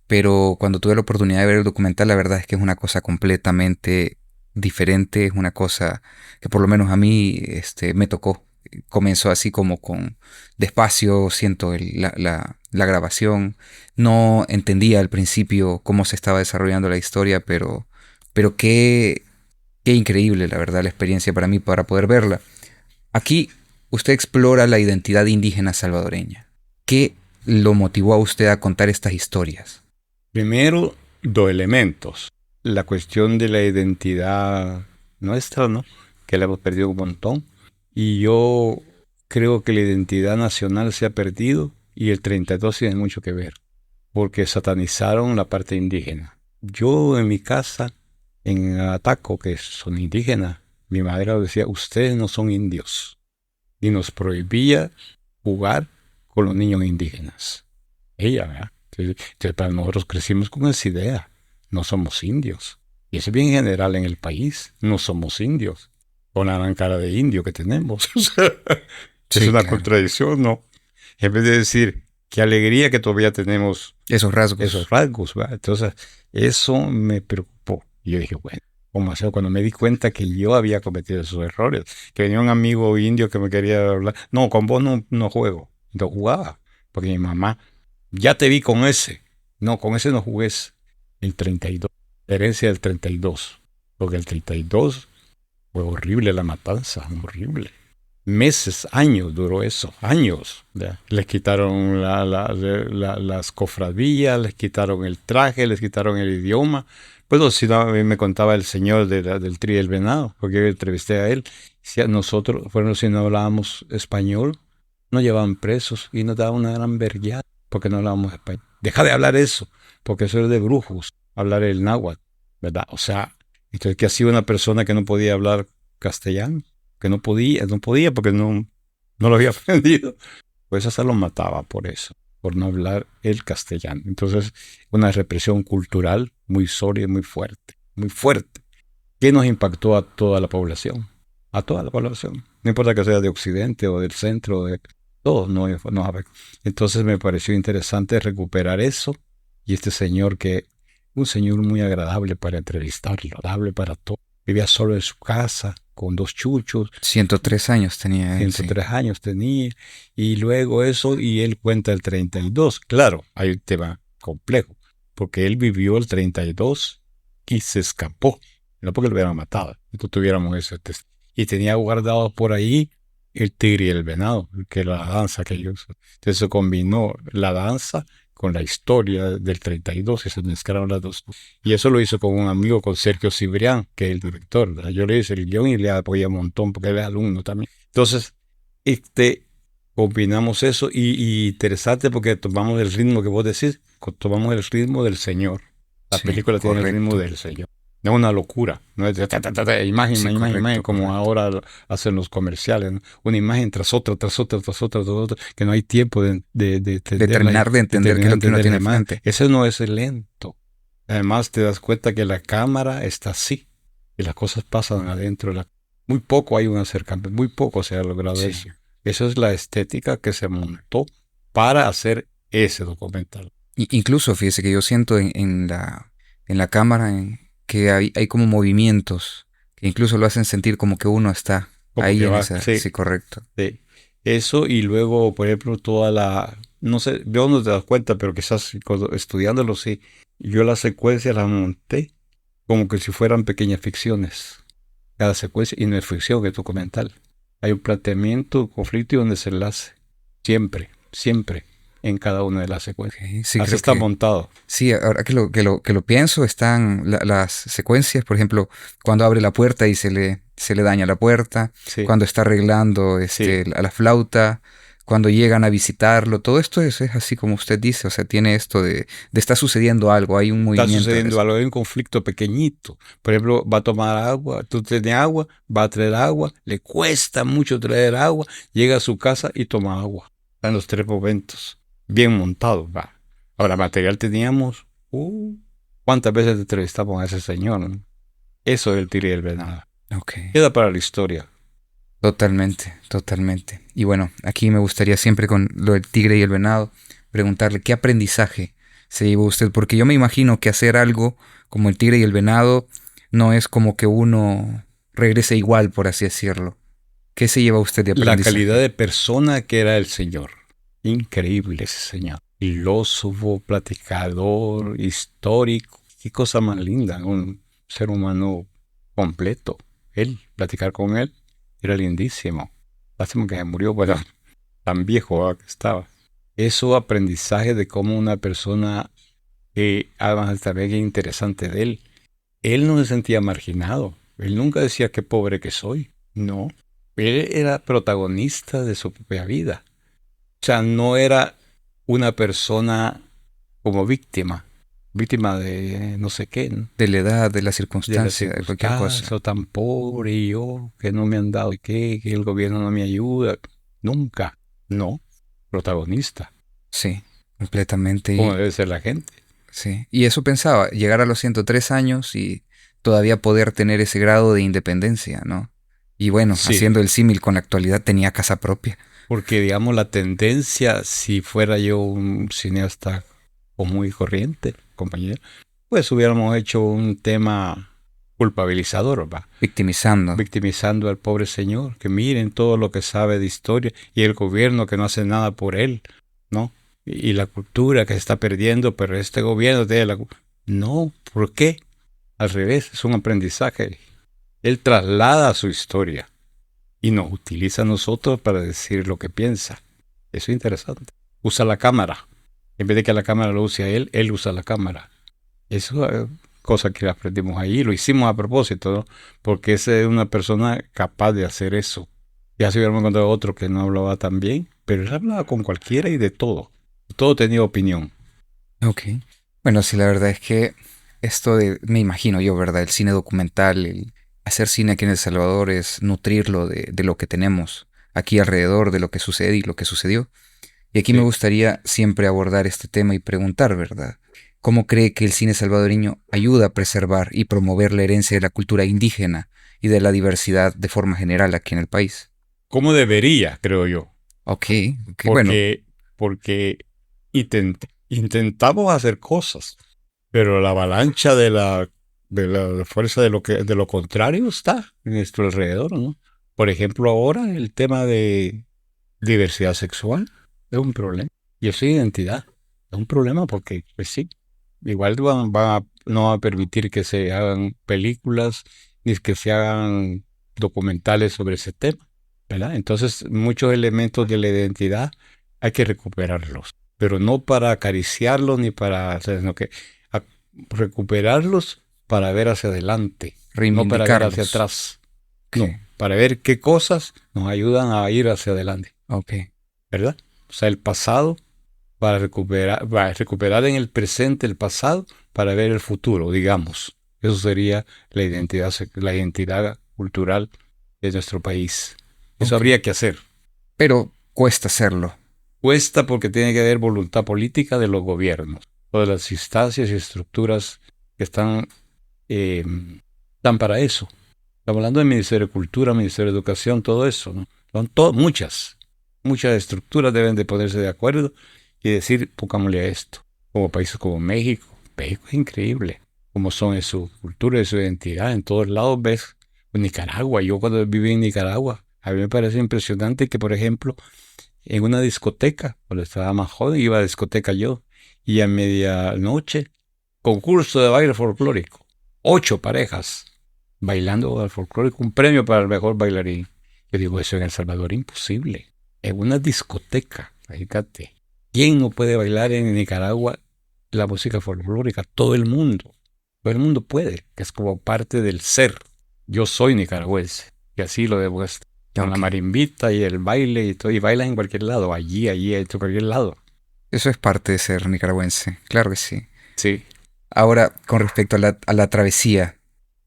Pero cuando tuve la oportunidad de ver el documental, la verdad es que es una cosa completamente diferente. Es una cosa que por lo menos a mí, me tocó. Comenzó así como con despacio, siento la grabación. No entendía al principio cómo se estaba desarrollando la historia, pero qué increíble, la verdad, la experiencia para mí para poder verla. Aquí usted explora la identidad indígena salvadoreña. ¿Qué lo motivó a usted a contar estas historias? Primero, dos elementos. La cuestión de la identidad nuestra, ¿no? Que la hemos perdido un montón. Y yo creo que la identidad nacional se ha perdido y el 32 tiene mucho que ver, porque satanizaron la parte indígena. Yo en mi casa, en Ataco, que son indígenas, mi madre decía, ustedes no son indios, y nos prohibía jugar con los niños indígenas. Ella, ¿verdad? Entonces, para nosotros crecimos con esa idea, no somos indios. Y eso es bien general en el país, no somos indios, con la gran cara de indio que tenemos. Es Sí, una claro. contradicción, ¿no? En vez de decir, qué alegría que todavía tenemos Esos esos rasgos. rasgos, ¿verdad? Entonces, eso me preocupó. Y yo dije, bueno, ¿cómo hacer? Cuando me di cuenta que yo había cometido esos errores, que venía un amigo indio que me quería hablar, no, con vos no juego. Entonces jugaba, porque mi mamá, ya te vi con ese. No, con ese no jugués. El 32, herencia del 32. Porque el 32 fue horrible la matanza, horrible. Meses, años duró eso, años. ¿Ya? Les quitaron las cofradías, les quitaron el traje, les quitaron el idioma. Pues si no, a mí me contaba el señor del Tri del Venado, porque yo entrevisté a él. Si a nosotros, bueno, si no hablábamos español, nos llevaban presos y nos daban una gran vergüenza porque no hablábamos español. Deja de hablar eso, porque eso es de brujos, hablar el náhuatl, ¿verdad? O sea, entonces que hacía una persona que no podía hablar castellano, que no podía porque no lo había aprendido, pues hasta lo mataba por eso, por no hablar el castellano. Entonces, una represión cultural muy sólida, muy fuerte, que nos impactó a toda la población, a toda la población. No importa que sea de Occidente o del centro, de todos nos afectó. Entonces me pareció interesante recuperar eso y este señor un señor muy agradable para entrevistarlo, agradable para todo. Vivía solo en su casa, con 2 chuchos, 103 años tenía él, sí. 103 años tenía, y luego eso, y él cuenta el 32. Claro, hay un tema complejo, porque él vivió el 32 y se escapó, no porque lo hubieran matado, no tuviéramos ese test. Y tenía guardado por ahí el tigre y el venado, que era la danza que ellos. Entonces se combinó la danza con la historia del 32 y se mezclaron las dos. Y eso lo hizo con un amigo, con Sergio Cibrián, que es el director, ¿verdad? Yo le hice el guión y le apoyé un montón porque él es alumno también. Entonces, combinamos eso y interesante porque tomamos el ritmo que vos decís, tomamos el ritmo del Señor. La Sí, película tiene el ritmo correcto. del Señor. No es una locura, no es de imagen, Sí, imagen, correcto, como correcto. ahora hacen los comerciales, ¿no? Una imagen tras otra, tras otra, tras otra, tras otra, que no hay tiempo de De entenderla y terminar de de entender qué terminar es de lo que uno entender la tiene imagen. enfrente. Eso no es lento. Además te das cuenta que la cámara está así y las cosas pasan adentro. Muy poco hay un acercamiento, muy poco se ha logrado Sí. eso. Eso es la estética que se montó para hacer ese documental. Incluso, fíjese que yo siento en la cámara que hay como movimientos que incluso lo hacen sentir como que uno está Como ahí que en va, esa. sí, Sí, correcto. sí. Eso y luego, por ejemplo, no sé, yo no te das cuenta, pero quizás estudiándolo, sí, yo las secuencias las monté como que si fueran pequeñas ficciones. Cada secuencia, y no es ficción, es documental. Hay un planteamiento, conflicto y un desenlace. Siempre, siempre, en cada una de las secuencias. Ok, sí, Así creo está que montado. sí, ahora que lo pienso, están las secuencias, por ejemplo, cuando abre la puerta y se le daña la puerta, Sí, cuando está arreglando sí. la flauta, cuando llegan a visitarlo, todo esto es así como usted dice, o sea, tiene esto de está sucediendo algo, hay un Está movimiento. sucediendo algo, hay un conflicto pequeñito. Por ejemplo, va a tomar agua, tú tienes agua, va a traer agua, le cuesta mucho traer agua, llega a su casa y toma agua. Están los tres momentos. Bien montados, va. Ahora, material teníamos. ¿Cuántas veces entrevistamos a ese señor? ¿No? Eso es el Tigre y el Venado. Ok, Queda para la historia. totalmente, totalmente. Y bueno, aquí me gustaría siempre con lo del tigre y el venado preguntarle qué aprendizaje se llevó usted, porque yo me imagino que hacer algo como el tigre y el venado no es como que uno regrese igual, por así decirlo. ¿Qué se lleva usted de La calidad aprendizaje? de persona que era el señor. Increíble ese señor. Filósofo, platicador, histórico. Qué cosa más linda. Un ser humano completo. Él, platicar con él, era lindísimo. Lástima que se murió, pero tan viejo que estaba. Eso aprendizaje de cómo una persona, además también es interesante de él. Él no se sentía marginado. Él nunca decía qué pobre que soy. No. Él era protagonista de su propia vida. O sea, no era una persona como víctima de no sé qué, ¿no? De la edad, de la De las circunstancia, de cualquier circunstancias, cosa. o tan pobre y yo, que no me han dado qué, que el gobierno no me ayuda. Nunca, no, protagonista, Sí, completamente. como debe ser la gente. Sí. Y eso pensaba, llegar a los 103 años y todavía poder tener ese grado de independencia, ¿no? Y bueno, Sí, haciendo el símil con la actualidad, tenía casa propia. porque digamos la tendencia, si fuera yo un cineasta común y corriente, compañero, pues hubiéramos hecho un tema culpabilizador, ¿va? Victimizando. Victimizando al pobre señor, que miren todo lo que sabe de historia y el gobierno que no hace nada por él, ¿no? Y la cultura que se está perdiendo, pero este gobierno tiene la... No, ¿por qué? Al revés, es un aprendizaje. Él traslada su historia y nos utiliza a nosotros para decir lo que piensa. Eso es interesante. Usa la cámara. En vez de que la cámara lo use a él, él usa la cámara. Eso es cosa que aprendimos ahí, lo hicimos a propósito, ¿no? Porque esa es una persona capaz de hacer eso. Ya se hubiéramos encontrado otro que no hablaba tan bien, pero él hablaba con cualquiera y de todo. Todo tenía opinión. Ok. Bueno, sí, la verdad es que esto de, me imagino yo, ¿verdad? El cine documental, el hacer cine aquí en El Salvador es nutrirlo de lo que tenemos aquí alrededor, de lo que sucede y lo que sucedió. Y aquí me Sí. gustaría siempre abordar este tema y preguntar, ¿verdad? ¿Cómo cree que el cine salvadoreño ayuda a preservar y promover la herencia de la cultura indígena y de la diversidad de forma general aquí en el país? ¿Cómo debería, creo yo? Ok, ok, bueno, Porque intentamos hacer cosas, pero la avalancha de la fuerza de lo contrario está en nuestro alrededor, ¿no? Por ejemplo, ahora el tema de diversidad sexual es un problema. Y eso es identidad. Es un problema porque, pues sí, igual no va a permitir que se hagan películas ni que se hagan documentales sobre ese tema, ¿verdad? Entonces, muchos elementos de la identidad hay que recuperarlos, pero no para acariciarlos ni para, sino que a- recuperarlos para ver hacia adelante, no para ver hacia reivindicarlos. atrás, no, Ok, para ver qué cosas nos ayudan a ir hacia adelante, ok, ¿verdad? O sea, el pasado para recuperar en el presente el pasado para ver el futuro, digamos. Eso sería la identidad cultural de nuestro país. Eso ok. habría que hacer. Pero cuesta hacerlo. Cuesta porque tiene que haber voluntad política de los gobiernos, todas las instancias y estructuras que eh, están para eso. Estamos hablando del Ministerio de Cultura, Ministerio de Educación, todo eso, ¿no? Son muchas estructuras deben de ponerse de acuerdo y decir, pongámosle a esto. Como países como México, México es increíble, como son en su cultura y su identidad, en todos lados ves. Nicaragua, yo cuando viví en Nicaragua, a mí me parece impresionante que, por ejemplo, en una discoteca, cuando estaba más joven, iba a discoteca yo, y a medianoche, concurso de baile folclórico, 8 parejas bailando al folclórico, un premio para el mejor bailarín. Yo digo, eso en El Salvador imposible. En una discoteca, fíjate. ¿Quién no puede bailar en Nicaragua la música folclórica? Todo el mundo. Todo el mundo puede, que es como parte del ser. Yo soy nicaragüense, y así lo demuestro. Con la Ok. marimbita y el baile y todo, y bailan en cualquier lado, allí, en cualquier lado. Eso es parte de ser nicaragüense, claro que sí. Sí, Ahora, con respecto a la travesía,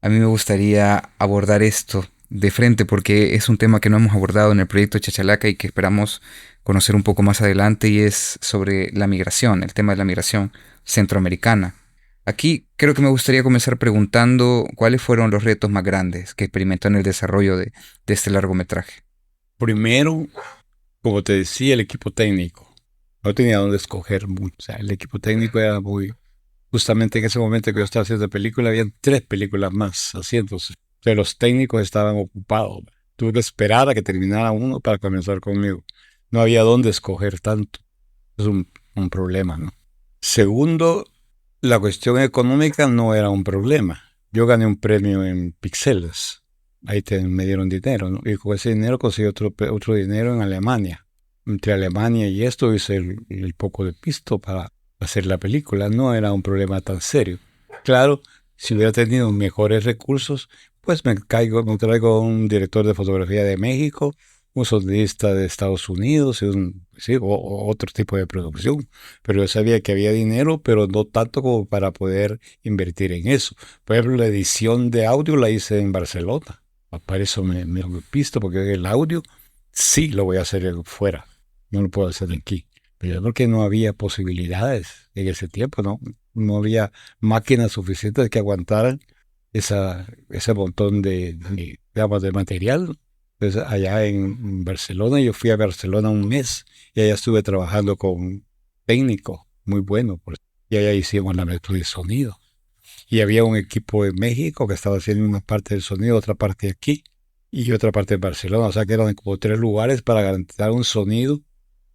a mí me gustaría abordar esto de frente porque es un tema que no hemos abordado en el proyecto Chachalaca y que esperamos conocer un poco más adelante y es sobre la migración, el tema de la migración centroamericana. Aquí creo que me gustaría comenzar preguntando cuáles fueron los retos más grandes que experimentó en el desarrollo de este largometraje. primero, como te decía, el equipo técnico. No tenía dónde escoger mucho. O sea, el equipo técnico era muy... Justamente en ese momento que yo estaba haciendo película, habían 3 películas más haciéndose. O sea, los técnicos estaban ocupados. Tuve que esperar a que terminara uno para comenzar conmigo. No había dónde escoger tanto. Es un problema, ¿no? Segundo, la cuestión económica no era un problema. Yo gané un premio en Pixeles. Ahí me dieron dinero, ¿no? Y con ese dinero conseguí otro dinero en Alemania. Entre Alemania y esto hice el poco de pisto para hacer la película. No era un problema tan serio. Claro, si hubiera tenido mejores recursos, Pues me traigo un director de fotografía de México, un sonidista de Estados Unidos, y sí, o otro tipo de producción. Pero yo sabía que había dinero, pero no tanto como para poder invertir en eso. Por ejemplo, la edición de audio la hice en Barcelona. Para eso me he visto, porque el audio sí lo voy a hacer fuera, no lo puedo hacer aquí. Pero yo creo que no había posibilidades en ese tiempo, ¿no? No había máquinas suficientes que aguantaran ese montón digamos, de material. Entonces, allá en Barcelona, yo fui a Barcelona un mes y allá estuve trabajando con un técnico muy bueno. Y allá hicimos la mezcla de sonido. Y había un equipo en México que estaba haciendo una parte del sonido, otra parte aquí y otra parte en Barcelona. O sea que eran como 3 lugares para garantizar un sonido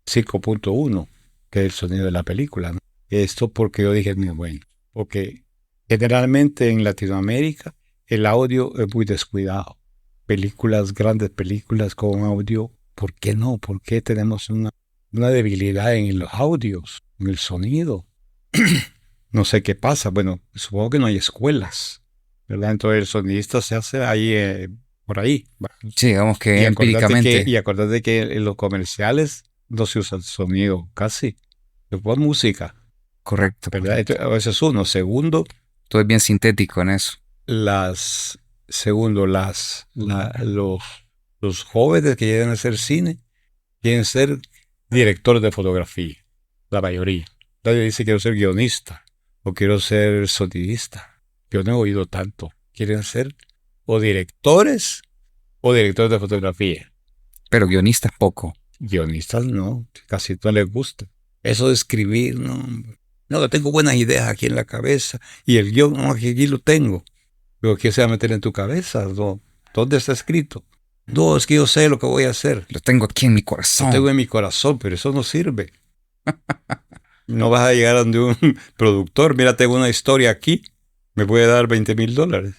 5.1, que es el sonido de la película, ¿no? Esto porque yo dije, "No, bueno, porque generalmente en Latinoamérica el audio es muy descuidado. Películas, grandes películas con audio, ¿por qué no? ¿Por qué tenemos una debilidad en los audios, en el sonido? No sé qué pasa. Bueno, supongo que no hay escuelas, ¿verdad? Entonces el sonidista se hace ahí, por ahí. Sí, digamos que Y empíricamente. acordate que en los comerciales no se usa el sonido casi. Se pone música, Correcto, ¿verdad? correcto. Eso es uno. Segundo, Todo es bien sintético en eso. las, segundo, los jóvenes que llegan a hacer cine quieren ser directores de fotografía, la mayoría. Nadie dice quiero ser guionista o quiero ser sonidista. Yo no he oído tanto. Quieren ser o directores o directores de fotografía. Pero guionistas poco. Guionistas no, casi no les gusta. Eso de escribir, no. No, que tengo buenas ideas aquí en la cabeza y el guión, no, aquí lo tengo. Pero ¿qué se va a meter en tu cabeza? No. ¿Dónde está escrito? No, es que yo sé lo que voy a hacer. Lo tengo aquí en mi Lo tengo corazón. en mi corazón, pero eso no sirve. No vas a llegar a donde un productor, mira, tengo una historia aquí, me puede dar $20,000.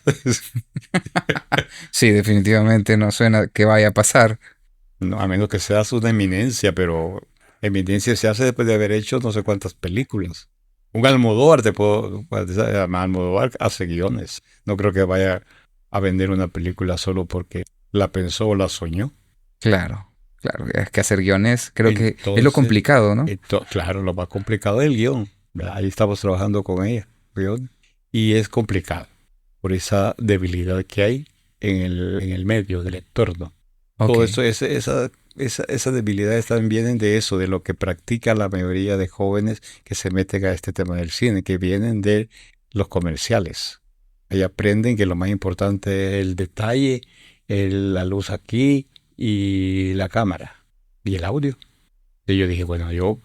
Sí, definitivamente no suena que vaya a pasar. No, a menos que seas una eminencia, pero eminencia se hace después de haber hecho no sé cuántas películas. Un Almodóvar Almodóvar hace guiones. No creo que vaya a vender una película solo porque la pensó o la soñó. Claro, claro. Es que hacer guiones creo que es lo Entonces, complicado, ¿no? claro, lo más complicado es el guión. ¿Verdad? Ahí estamos trabajando con ella, guión, y es complicado por esa debilidad que hay en el medio del entorno. Ok, Todo eso, esas debilidades también vienen de eso, de lo que practica la mayoría de jóvenes que se meten a este tema del cine, que vienen de los comerciales. Ahí aprenden que lo más importante es el detalle, la luz aquí y la cámara y el audio. Y yo dije, bueno, yo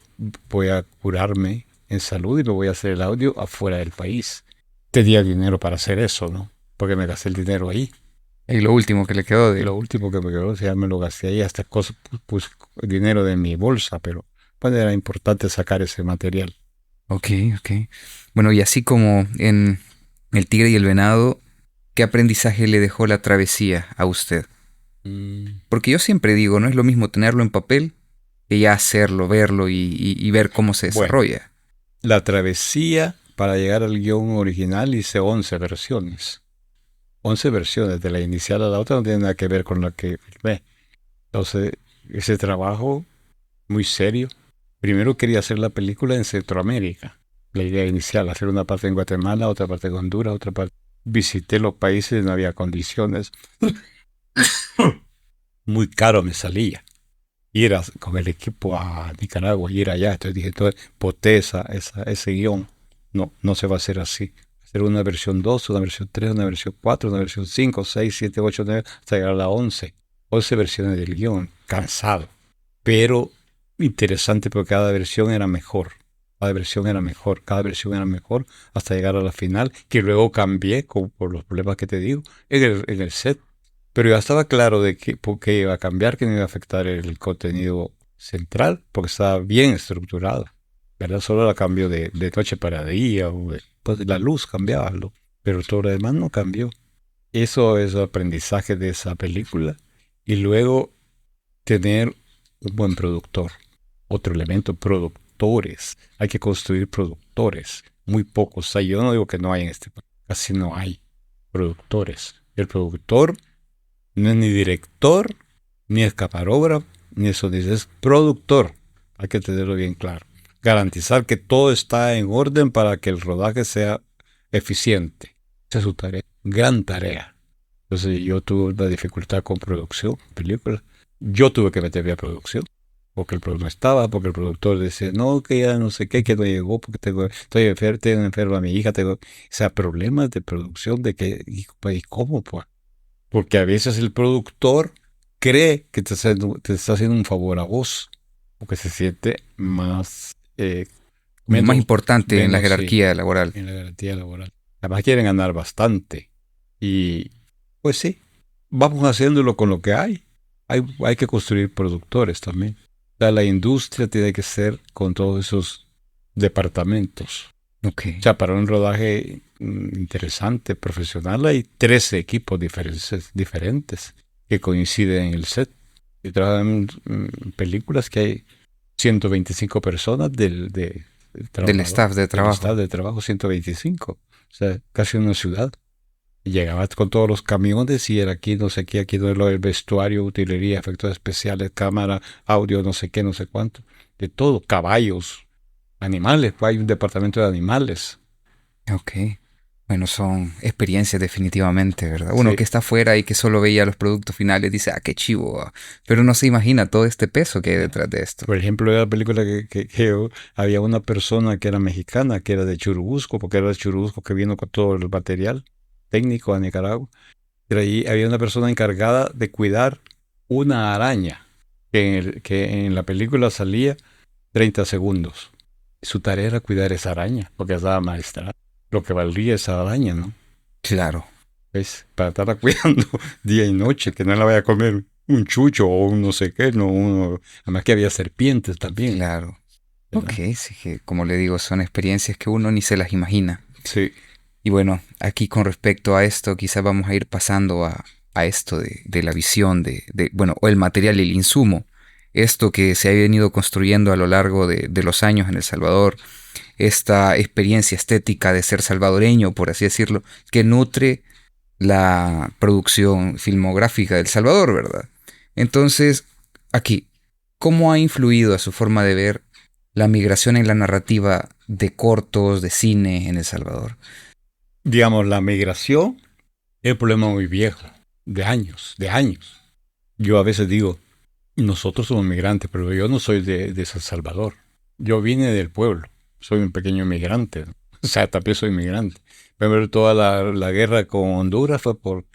voy a curarme en salud y me voy a hacer el audio afuera del país. Tenía dinero para hacer eso, ¿no? Porque me gasté el dinero ahí. y lo último que le quedó de... Lo último que me quedó, o sea, me lo gasté ahí, hasta cosas, puse dinero de mi bolsa, pero pues era importante sacar ese material. Ok, ok. Bueno, y así como en El tigre y el venado, ¿qué aprendizaje le dejó la travesía a usted? Mm, Porque yo siempre digo, no es lo mismo tenerlo en papel que ya hacerlo, verlo y ver cómo se Bueno, desarrolla. la travesía para llegar al guión original hice 11 versiones. 11 versiones, de la inicial a la otra no tiene nada que ver con la que filmé. Entonces, ese trabajo muy serio. Primero quería hacer la película en Centroamérica. La idea inicial, hacer una parte en Guatemala, otra parte en Honduras, otra parte. Visité los países, no había condiciones. Muy caro me salía. Ir con el equipo a Nicaragua, ir allá. Entonces dije, boté ese guión. No, no se va a hacer así. Hacer una versión 2, una versión 3, una versión 4, una versión 5, 6, 7, 8, 9, hasta llegar a la 11. 11 versiones del guión. Cansado. Pero interesante porque cada versión era mejor. Cada versión era mejor, cada versión era mejor hasta llegar a la final, que luego cambié por los problemas que te digo en el set. Pero ya estaba claro de que porque iba a cambiar, que no iba a afectar el contenido central, porque estaba bien estructurado. ¿Verdad? Solo la cambio de noche para día, pues la luz cambiaba, pero todo lo demás no cambió. Eso es el aprendizaje de esa película. Y luego tener un buen productor. Otro elemento, productores. Hay que construir productores. Muy pocos hay. Yo no digo que no hay en este país. Casi no hay productores. El productor no es ni director, ni es camarógrafo, ni es sonidista, es productor. Hay que tenerlo bien claro. Garantizar que todo está en orden para que el rodaje sea eficiente. Esa es su tarea, gran tarea. Entonces yo tuve una dificultad con producción, películas. Yo tuve que meterme a producción, porque el productor no estaba, porque el productor decía, no, que ya no sé qué, que no llegó, porque tengo enferma a mi hija, o sea, problemas de producción, de que, ¿y cómo, pues? Porque a veces el productor cree que te está haciendo un favor a vos, porque se siente más, Como más menos, importante en la menos, sí, jerarquía laboral. en la garantía laboral. Además quieren ganar bastante. Y pues sí, vamos haciéndolo con lo que hay. Hay que construir productores también. O sea, la industria tiene que ser con todos esos departamentos. Ok. O sea, para un rodaje interesante, profesional, hay 13 equipos diferentes que coinciden en el set. Y trabajan en películas que hay 125 personas del Del trabajador, staff de del trabajo. staff de trabajo, 125. O sea, casi una ciudad. Y llegabas con todos los camiones y era aquí, no sé qué, aquí no es lo del vestuario, utilería, efectos especiales, cámara, audio, no sé qué, no sé cuánto. De todo, caballos, animales, hay un departamento de animales. Ok. Bueno, son experiencias definitivamente, ¿verdad? Uno que Sí. está afuera y que solo veía los productos finales dice, ah, qué chivo. Pero no se imagina todo este peso que hay detrás de esto. Por ejemplo, era la película había una persona que era mexicana, que era de Churubusco, porque era de Churubusco que vino con todo el material técnico a Nicaragua. Pero ahí había una persona encargada de cuidar una araña, que en la película salía 30 segundos. Su tarea era cuidar esa araña, porque estaba maestrada. Lo que valdría esa araña, ¿no? Claro, ¿Ves? Para estarla cuidando día y noche, que no la vaya a comer un chucho o un no sé qué, no, además que había serpientes también, claro. Ok, ¿verdad? sí que como le digo, son experiencias que uno ni se las imagina. Sí, Y bueno, aquí con respecto a esto, quizás vamos a ir pasando a esto de la visión bueno, o el material y el insumo. Esto que se ha venido construyendo a lo largo de los años en El Salvador, esta experiencia estética de ser salvadoreño, por así decirlo, que nutre la producción filmográfica de El Salvador, ¿verdad? Entonces, aquí, ¿cómo ha influido a su forma de ver la migración en la narrativa de cortos, de cine en El Salvador? digamos, la migración es un problema muy viejo, de años, de años. Yo a veces digo, nosotros somos migrantes, pero yo no soy de San Salvador. Yo vine del pueblo, soy un pequeño migrante, ¿no? O sea, también soy migrante. Primero, toda la guerra con Honduras fue por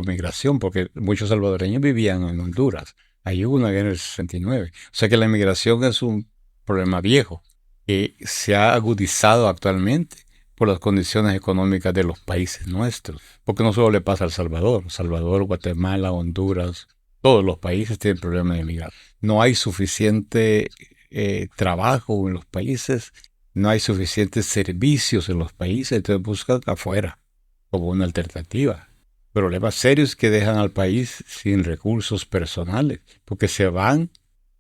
migración, porque muchos salvadoreños vivían en Honduras. Ahí hubo una guerra en el 69. O sea que la migración es un problema viejo que se ha agudizado actualmente por las condiciones económicas de los países nuestros. Porque no solo le pasa a El Salvador, Salvador, Guatemala, Honduras, todos los países tienen problemas de migración. No hay suficiente trabajo en los países, no hay suficientes servicios en los países, entonces buscan afuera como una alternativa. Problemas serios que dejan al país sin recursos personales, porque se van,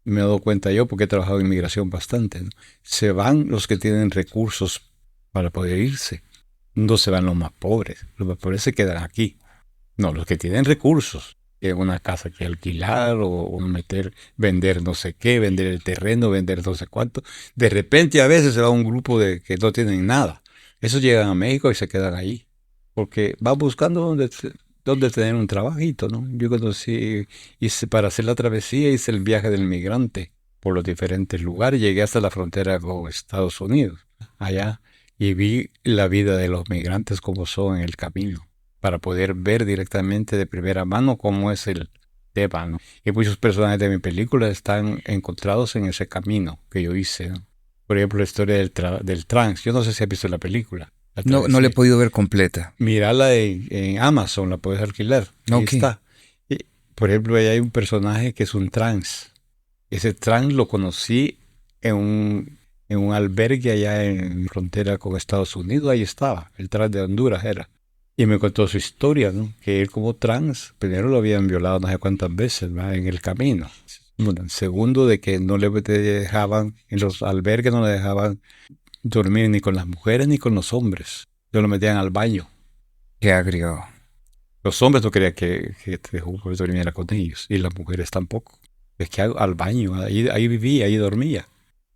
me he dado cuenta yo, porque he trabajado en migración bastante, ¿no? Se van los que tienen recursos para poder irse, no se van los más pobres se quedan aquí. No, los que tienen recursos, una casa que alquilar o vender no sé qué, vender el terreno, vender no sé cuánto. De repente a veces se va un grupo de que no tienen nada. Esos llegan a México y se quedan ahí, porque van buscando dónde tener un trabajito, ¿no? Yo conocí, para hacer la travesía hice el viaje del migrante por los diferentes lugares, llegué hasta la frontera con Estados Unidos, allá, y vi la vida de los migrantes como son en el camino para poder ver directamente de primera mano cómo es el tema, ¿no? Y muchos personajes de mi película están encontrados en ese camino que yo hice, ¿no? Por ejemplo, la historia del trans. Yo no sé si has visto la película, La No, no la he Travesía. podido ver completa. Mírala en Amazon, la puedes alquilar. Ahí Ok, está. Y, por ejemplo, ahí hay un personaje que es un trans. Ese trans lo conocí en un albergue allá en frontera con Estados Unidos. Ahí estaba, el trans de Honduras era. Y me contó su historia, ¿no? Que él como trans, primero lo habían violado no sé cuántas veces, ¿no? En el camino. Bueno, segundo, de que no le dejaban, en los albergues no le dejaban dormir ni con las mujeres ni con los hombres. Lo metían al baño. qué agrio. Los hombres no querían que Humboldt durmiera con ellos, y las mujeres tampoco. Es que al baño, ahí vivía, ahí dormía.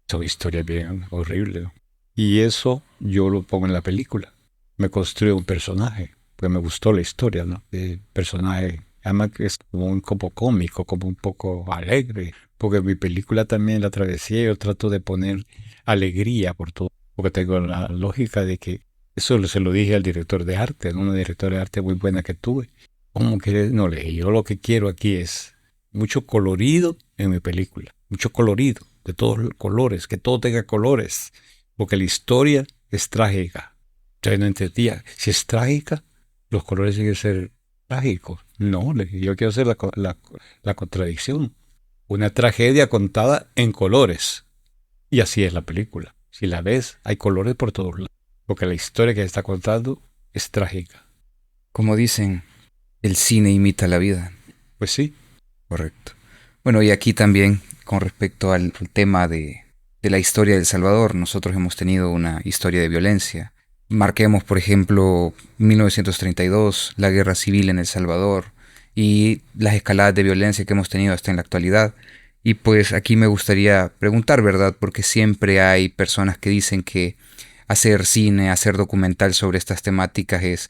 Son historias bien horribles, ¿no? Y eso yo lo pongo en la película. Me construyo un personaje, porque me gustó la historia, ¿no? El personaje, además que es como un poco cómico, como un poco alegre, porque en mi película también la travesía yo trato de poner alegría por todo, porque tengo la lógica de que eso se lo dije al director de arte, ¿no? Una directora de arte muy buena que tuve. ¿Cómo que no le dije? Yo lo que quiero aquí es mucho colorido en mi película, mucho colorido, de todos los colores, que todo tenga colores, porque la historia es trágica. Entonces no entendía, si es trágica, los colores tienen que ser trágicos. No, yo quiero hacer la contradicción. Una tragedia contada en colores. Y así es la película. Si la ves, hay colores por todos lados. Porque la historia que está contando es trágica. Como dicen, el cine imita la vida. Pues sí. Correcto. Bueno, y aquí también, con respecto al tema de la historia de El Salvador, nosotros hemos tenido una historia de violencia. Marquemos, por ejemplo, 1932, la guerra civil en El Salvador y las escaladas de violencia que hemos tenido hasta en la actualidad. Y pues aquí me gustaría preguntar, ¿verdad? Porque siempre hay personas que dicen que hacer cine, hacer documental sobre estas temáticas es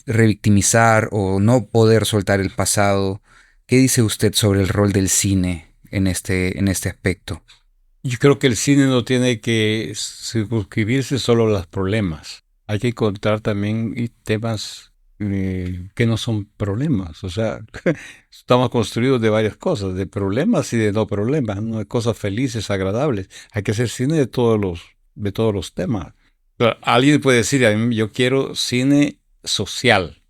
revictimizar o no poder soltar el pasado. ¿Qué dice usted sobre el rol del cine en este aspecto? Yo creo que el cine no tiene que circunscribirse solo a los problemas. Hay que encontrar también temas que no son problemas. O sea, estamos construidos de varias cosas, de problemas y de no problemas, ¿no? De cosas felices, agradables. Hay que hacer cine de todos los temas. Pero alguien puede decir, yo quiero cine social.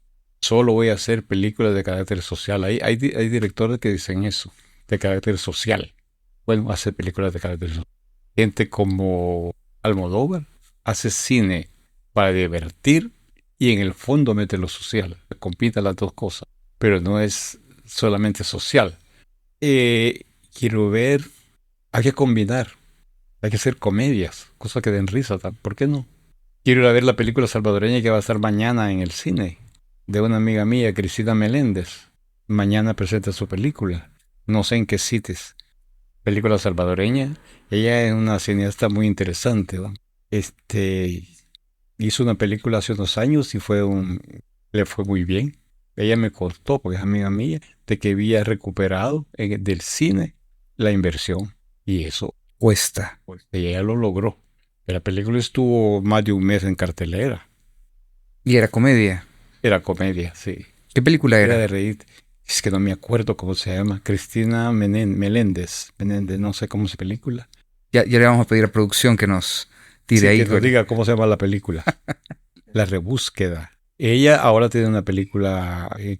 Solo voy a hacer películas de carácter social. Hay directores que dicen eso, de carácter social. Bueno, hace películas de carácter social. Gente como Almodóvar hace cine para divertir y en el fondo mete lo social. Compita las dos cosas, pero no es solamente social. Quiero ver, hay que combinar, hay que hacer comedias, cosas que den risa. ¿Por qué no? Quiero ir a ver la película salvadoreña que va a estar mañana en el cine, de una amiga mía, Cristina Meléndez. Mañana presenta su película. No sé en qué sitios. Película salvadoreña. Ella es una cineasta muy interesante, ¿no? Hizo una película hace unos años y le fue muy bien. Ella me contó, porque es amiga mía, de que había recuperado del cine la inversión. Y eso Cuesta. pues, ella lo logró. La película estuvo más de un mes en cartelera. Y era comedia. Era comedia, sí. ¿Qué película Era de era? reír. Es que no me acuerdo cómo se llama. Cristina Meléndez. Menéndez, no sé cómo se película. Ya le vamos a pedir a producción que nos tire Sí, ahí. que nos diga cómo se llama la película. La Rebúsqueda. Ella ahora tiene una película en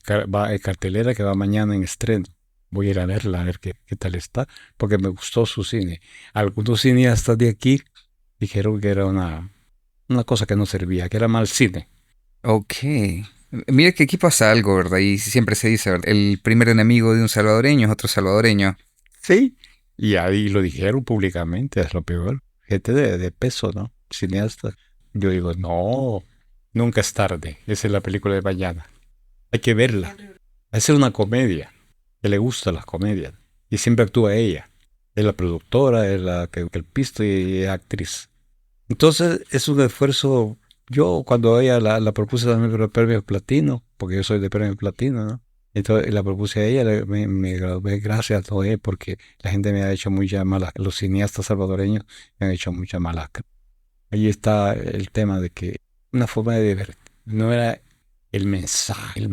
cartelera que va mañana en estreno. Voy a ir a verla, a ver qué tal está, porque me gustó su cine. Algunos cineastas de aquí dijeron que era una cosa que no servía, que era mal cine. Ok. Mire que aquí pasa algo, ¿verdad? Y siempre se dice, ¿verdad? El primer enemigo de un salvadoreño es otro salvadoreño. Sí. Y ahí lo dijeron públicamente, es lo peor. Gente de peso, ¿no? Cineastas. Yo digo, no, nunca es tarde. Esa es la película de mañana. Hay que verla. Es una comedia. Que le gustan las comedias. Y siempre actúa ella. Es la productora, es la que el pisto y es actriz. Entonces es un esfuerzo. Yo cuando ella la propuse también para el premio platino, porque yo soy de premio platino, ¿no? Entonces la propuse a ella, me gradué gracias a ella porque la gente me ha hecho muchas malas, los cineastas salvadoreños me han hecho muchas malas. Ahí está el tema de que una forma de ver, no era el mensaje,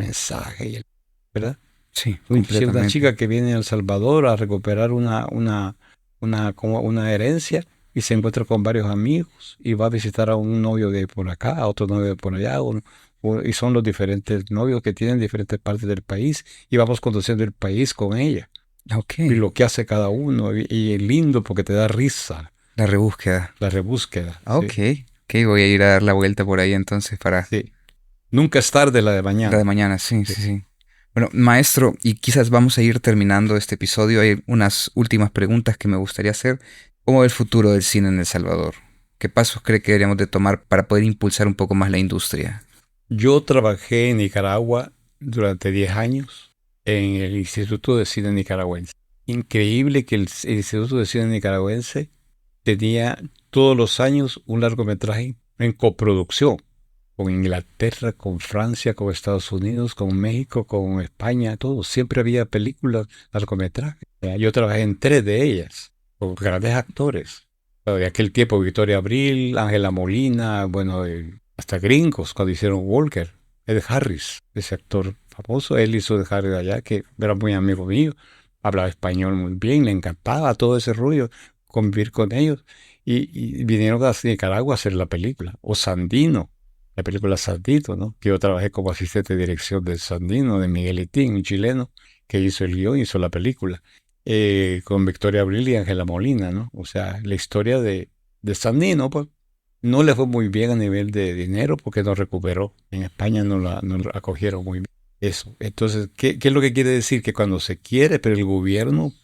¿verdad? Sí, Una completamente. chica que viene a El Salvador a recuperar como una herencia y se encuentra con varios amigos y va a visitar a un novio de por acá, a otro novio de por allá, y son los diferentes novios que tienen diferentes partes del país y vamos conociendo el país con ella Ok. y lo que hace cada uno y es lindo porque te da risa La rebúsqueda. la rebúsqueda, Ok. sí, Ok, voy a ir a dar la vuelta por ahí entonces para sí. Nunca es tarde la de la de mañana. mañana. Sí, Sí. sí, sí. Bueno, maestro, y quizás vamos a ir terminando este episodio. Hay unas últimas preguntas que me gustaría hacer. ¿Cómo ve el futuro del cine en El Salvador? ¿Qué pasos cree que deberíamos de tomar para poder impulsar un poco más la industria? Yo trabajé en Nicaragua durante 10 años en el Instituto de Cine Nicaragüense. Increíble que el Instituto de Cine Nicaragüense tenía todos los años un largometraje en coproducción con Inglaterra, con Francia, con Estados Unidos, con México, con España, todo. Siempre había películas, largometrajes. Yo trabajé en 3 de ellas, con grandes actores. De aquel tiempo, Victoria Abril, Ángela Molina, bueno, hasta gringos, cuando hicieron Walker. Ed Harris, ese actor famoso, él hizo Ed Harris allá, que era muy amigo mío, hablaba español muy bien, le encantaba todo ese rollo, convivir con ellos. Y vinieron a Nicaragua a hacer la película. O Sandino, la película Sandino, ¿no? Que yo trabajé como asistente de dirección de Sandino, de Miguel Itín, un chileno, que hizo el guión, hizo la película. Con Victoria Abril y Ángela Molina, ¿no? O sea, la historia de Sandino, pues, no le fue muy bien a nivel de dinero porque no recuperó. En España no la acogieron muy bien. Eso. Entonces, ¿qué es lo que quiere decir? Que cuando se quiere, pero el gobierno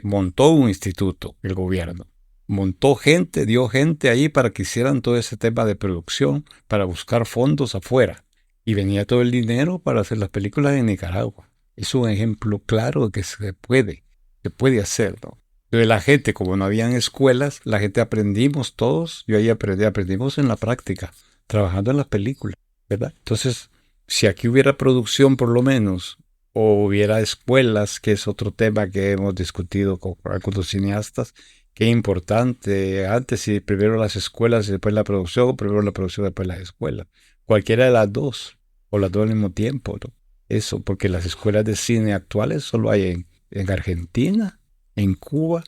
montó un instituto, el gobierno. Montó gente, dio gente ahí para que hicieran todo ese tema de producción, para buscar fondos afuera. Y venía todo el dinero para hacer las películas en Nicaragua. Es un ejemplo claro de que se puede hacer, ¿no? Entonces la gente, como no habían escuelas, la gente aprendimos todos, yo ahí aprendimos en la práctica, trabajando en las películas, ¿verdad? Entonces, si aquí hubiera producción por lo menos, o hubiera escuelas, que es otro tema que hemos discutido con algunos cineastas, qué importante, antes si primero las escuelas y después la producción, o primero la producción y después las escuelas. Cualquiera de las dos, o las dos al mismo tiempo, ¿no? Eso, porque las escuelas de cine actuales solo hay en Argentina, en Cuba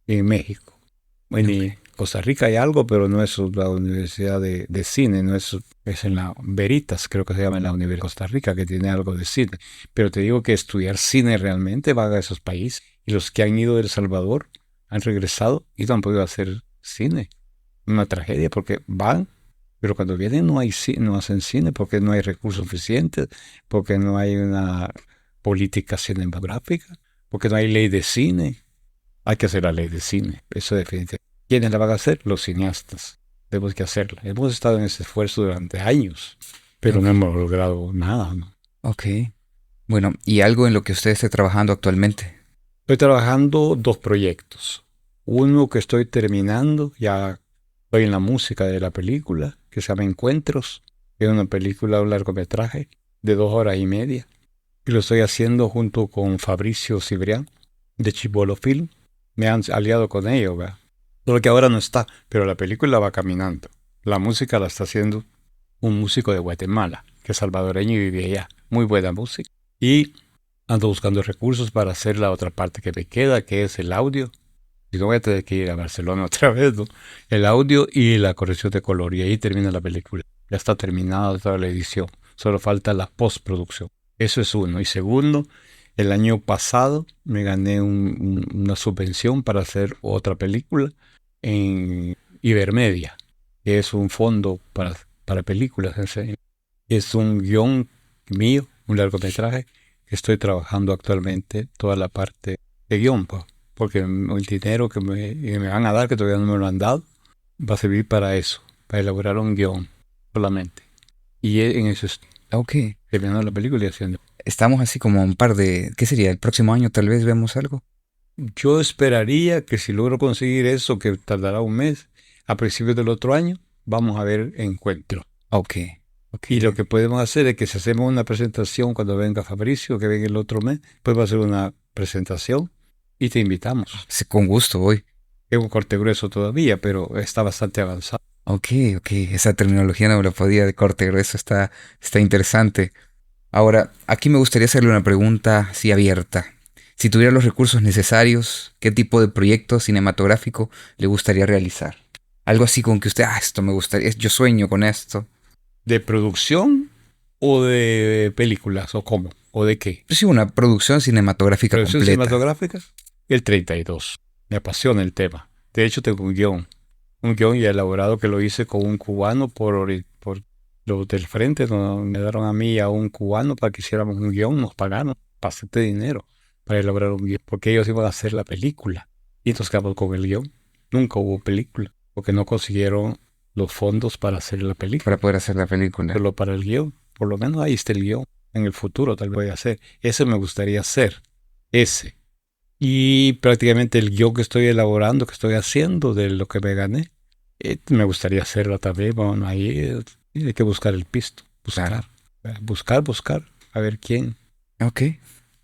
y en México. Bueno, en Costa Rica hay algo, pero no es la Universidad de Cine, no es en la Veritas, creo que se llama, en la Universidad de Costa Rica, que tiene algo de cine. Pero te digo que estudiar cine realmente van a esos países. Y los que han ido de El Salvador han regresado y no han podido hacer cine. Una tragedia porque van, pero cuando vienen no hacen cine porque no hay recursos suficientes, porque no hay una política cinematográfica, porque no hay ley de cine. Hay que hacer la ley de cine, eso definitivamente. ¿Quiénes la van a hacer? Los cineastas. Tenemos que hacerla. Hemos estado en ese esfuerzo durante años, pero no hemos logrado nada, ¿no? Ok. Bueno, ¿y algo en lo que usted esté trabajando actualmente? Estoy trabajando 2 proyectos. Uno que estoy terminando, ya estoy en la música de la película, que se llama Encuentros. Es una película, un largometraje de 2 horas y media. Y lo estoy haciendo junto con Fabricio Cibrián, de Chibolo Film. Me han aliado con ellos, ¿verdad? Solo que ahora no está, pero la película va caminando. La música la está haciendo un músico de Guatemala, que es salvadoreño y vive allá. Muy buena música. Y ando buscando recursos para hacer la otra parte que me queda, que es el audio. Y no voy a tener que ir a Barcelona otra vez, ¿no? El audio y la corrección de color. Y ahí termina la película. Ya está terminada toda la edición. Solo falta la postproducción. Eso es uno. Y segundo, el año pasado me gané una subvención para hacer otra película en Ibermedia, que es un fondo para películas. Es un guión mío, un largometraje, que estoy trabajando actualmente toda la parte de guión, porque el dinero que me van a dar, que todavía no me lo han dado, va a servir para eso, para elaborar un guión solamente. Y en eso estoy Ok. terminando la película y haciendo. Estamos así como un par de... ¿Qué sería? ¿El próximo año tal vez vemos algo? Yo esperaría que si logro conseguir eso, que tardará un mes, a principios del otro año, vamos a ver Encuentro. Ok. Ok. Y lo que podemos hacer es que si hacemos una presentación cuando venga Fabricio, que venga el otro mes, pues va a hacer una presentación y te invitamos. Sí, con gusto voy. Es un corte grueso todavía, pero está bastante avanzado. Ok, ok. Esa terminología no me la podía de corte grueso. Está interesante. Ahora, aquí me gustaría hacerle una pregunta así abierta. Si tuviera los recursos necesarios, ¿qué tipo de proyecto cinematográfico le gustaría realizar? Algo así con que usted, esto me gustaría, yo sueño con esto. ¿De producción o de películas o cómo? ¿O de qué? Pues sí, una producción cinematográfica ¿Producción completa. cinematográfica? El 32. Me apasiona el tema. De hecho, tengo un guión ya elaborado que lo hice con un cubano por los del frente. Me dieron a mí y a un cubano para que hiciéramos un guión, nos pagaron bastante dinero para elaborar un guión, porque ellos iban a hacer la película. Y nos quedamos con el guión. Nunca hubo película, porque no consiguieron los fondos para hacer la película, Para poder hacer la película. solo para el guión. Por lo menos ahí está el guión. En el futuro tal vez voy a hacer. Ese me gustaría hacer. Ese. Y prácticamente el guión que estoy elaborando, que estoy haciendo de lo que me gané, me gustaría hacerlo también. Bueno, ahí hay que buscar el pisto. Claro. Buscar. A ver quién. Ok.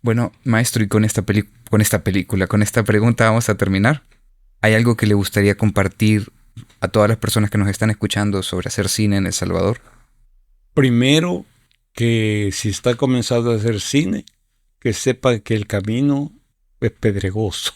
Bueno, maestro, y con esta película, con esta pregunta vamos a terminar. ¿Hay algo que le gustaría compartir a todas las personas que nos están escuchando sobre hacer cine en El Salvador? Primero, que si está comenzando a hacer cine, que sepa que el camino es pedregoso,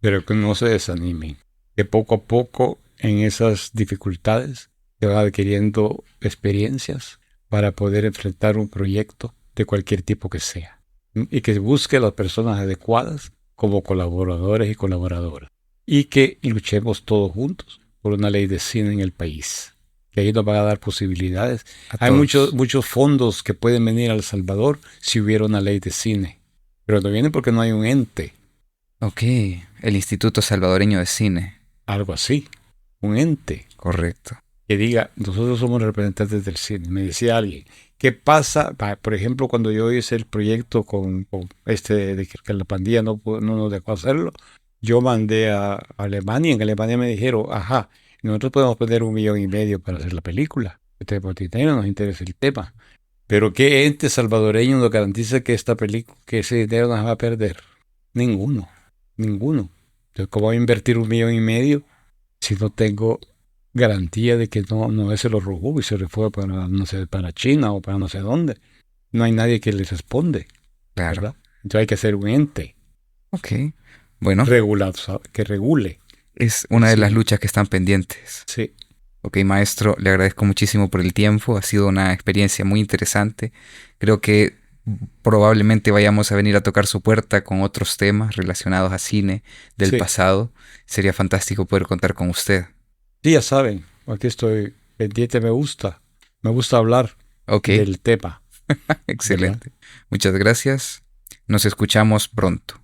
pero que no se desanimen. Que poco a poco en esas dificultades se va adquiriendo experiencias para poder enfrentar un proyecto de cualquier tipo que sea. Y que busque a las personas adecuadas como colaboradores y colaboradoras. Y que luchemos todos juntos por una ley de cine en el país. Que ahí nos van a dar posibilidades. A Hay todos. muchos fondos que pueden venir a El Salvador si hubiera una ley de cine. Pero no viene porque no hay un ente, Ok, el Instituto Salvadoreño de Cine. algo así. Un ente Correcto. que diga, nosotros somos representantes del cine. Me decía alguien, ¿qué pasa? Por ejemplo, cuando yo hice el proyecto con este de que la pandilla no nos dejó hacerlo, yo mandé a Alemania. En Alemania me dijeron, ajá, nosotros podemos poner 1,5 millones para hacer la película. Por dinero nos interesa el tema. Pero ¿qué ente salvadoreño nos garantiza que esta película, que ese dinero nos va a perder? Ninguno. Entonces, ¿cómo voy a invertir 1,5 millones si no tengo garantía de que no se lo robó y se le fue para, no sé, para China o para no sé dónde? No hay nadie que les responde, Claro. ¿verdad? Entonces hay que hacer un ente Ok. Bueno, regulado, que regule es el una de las cine. luchas que están pendientes. Sí, Ok, maestro, le agradezco muchísimo por el tiempo. Ha sido una experiencia muy interesante. Creo que probablemente vayamos a venir a tocar su puerta con otros temas relacionados a cine del sí. pasado. Sería fantástico poder contar con usted. Sí, ya saben, aquí estoy pendiente, me gusta hablar Ok, del tema, ¿verdad? excelente. Muchas gracias. Nos escuchamos pronto.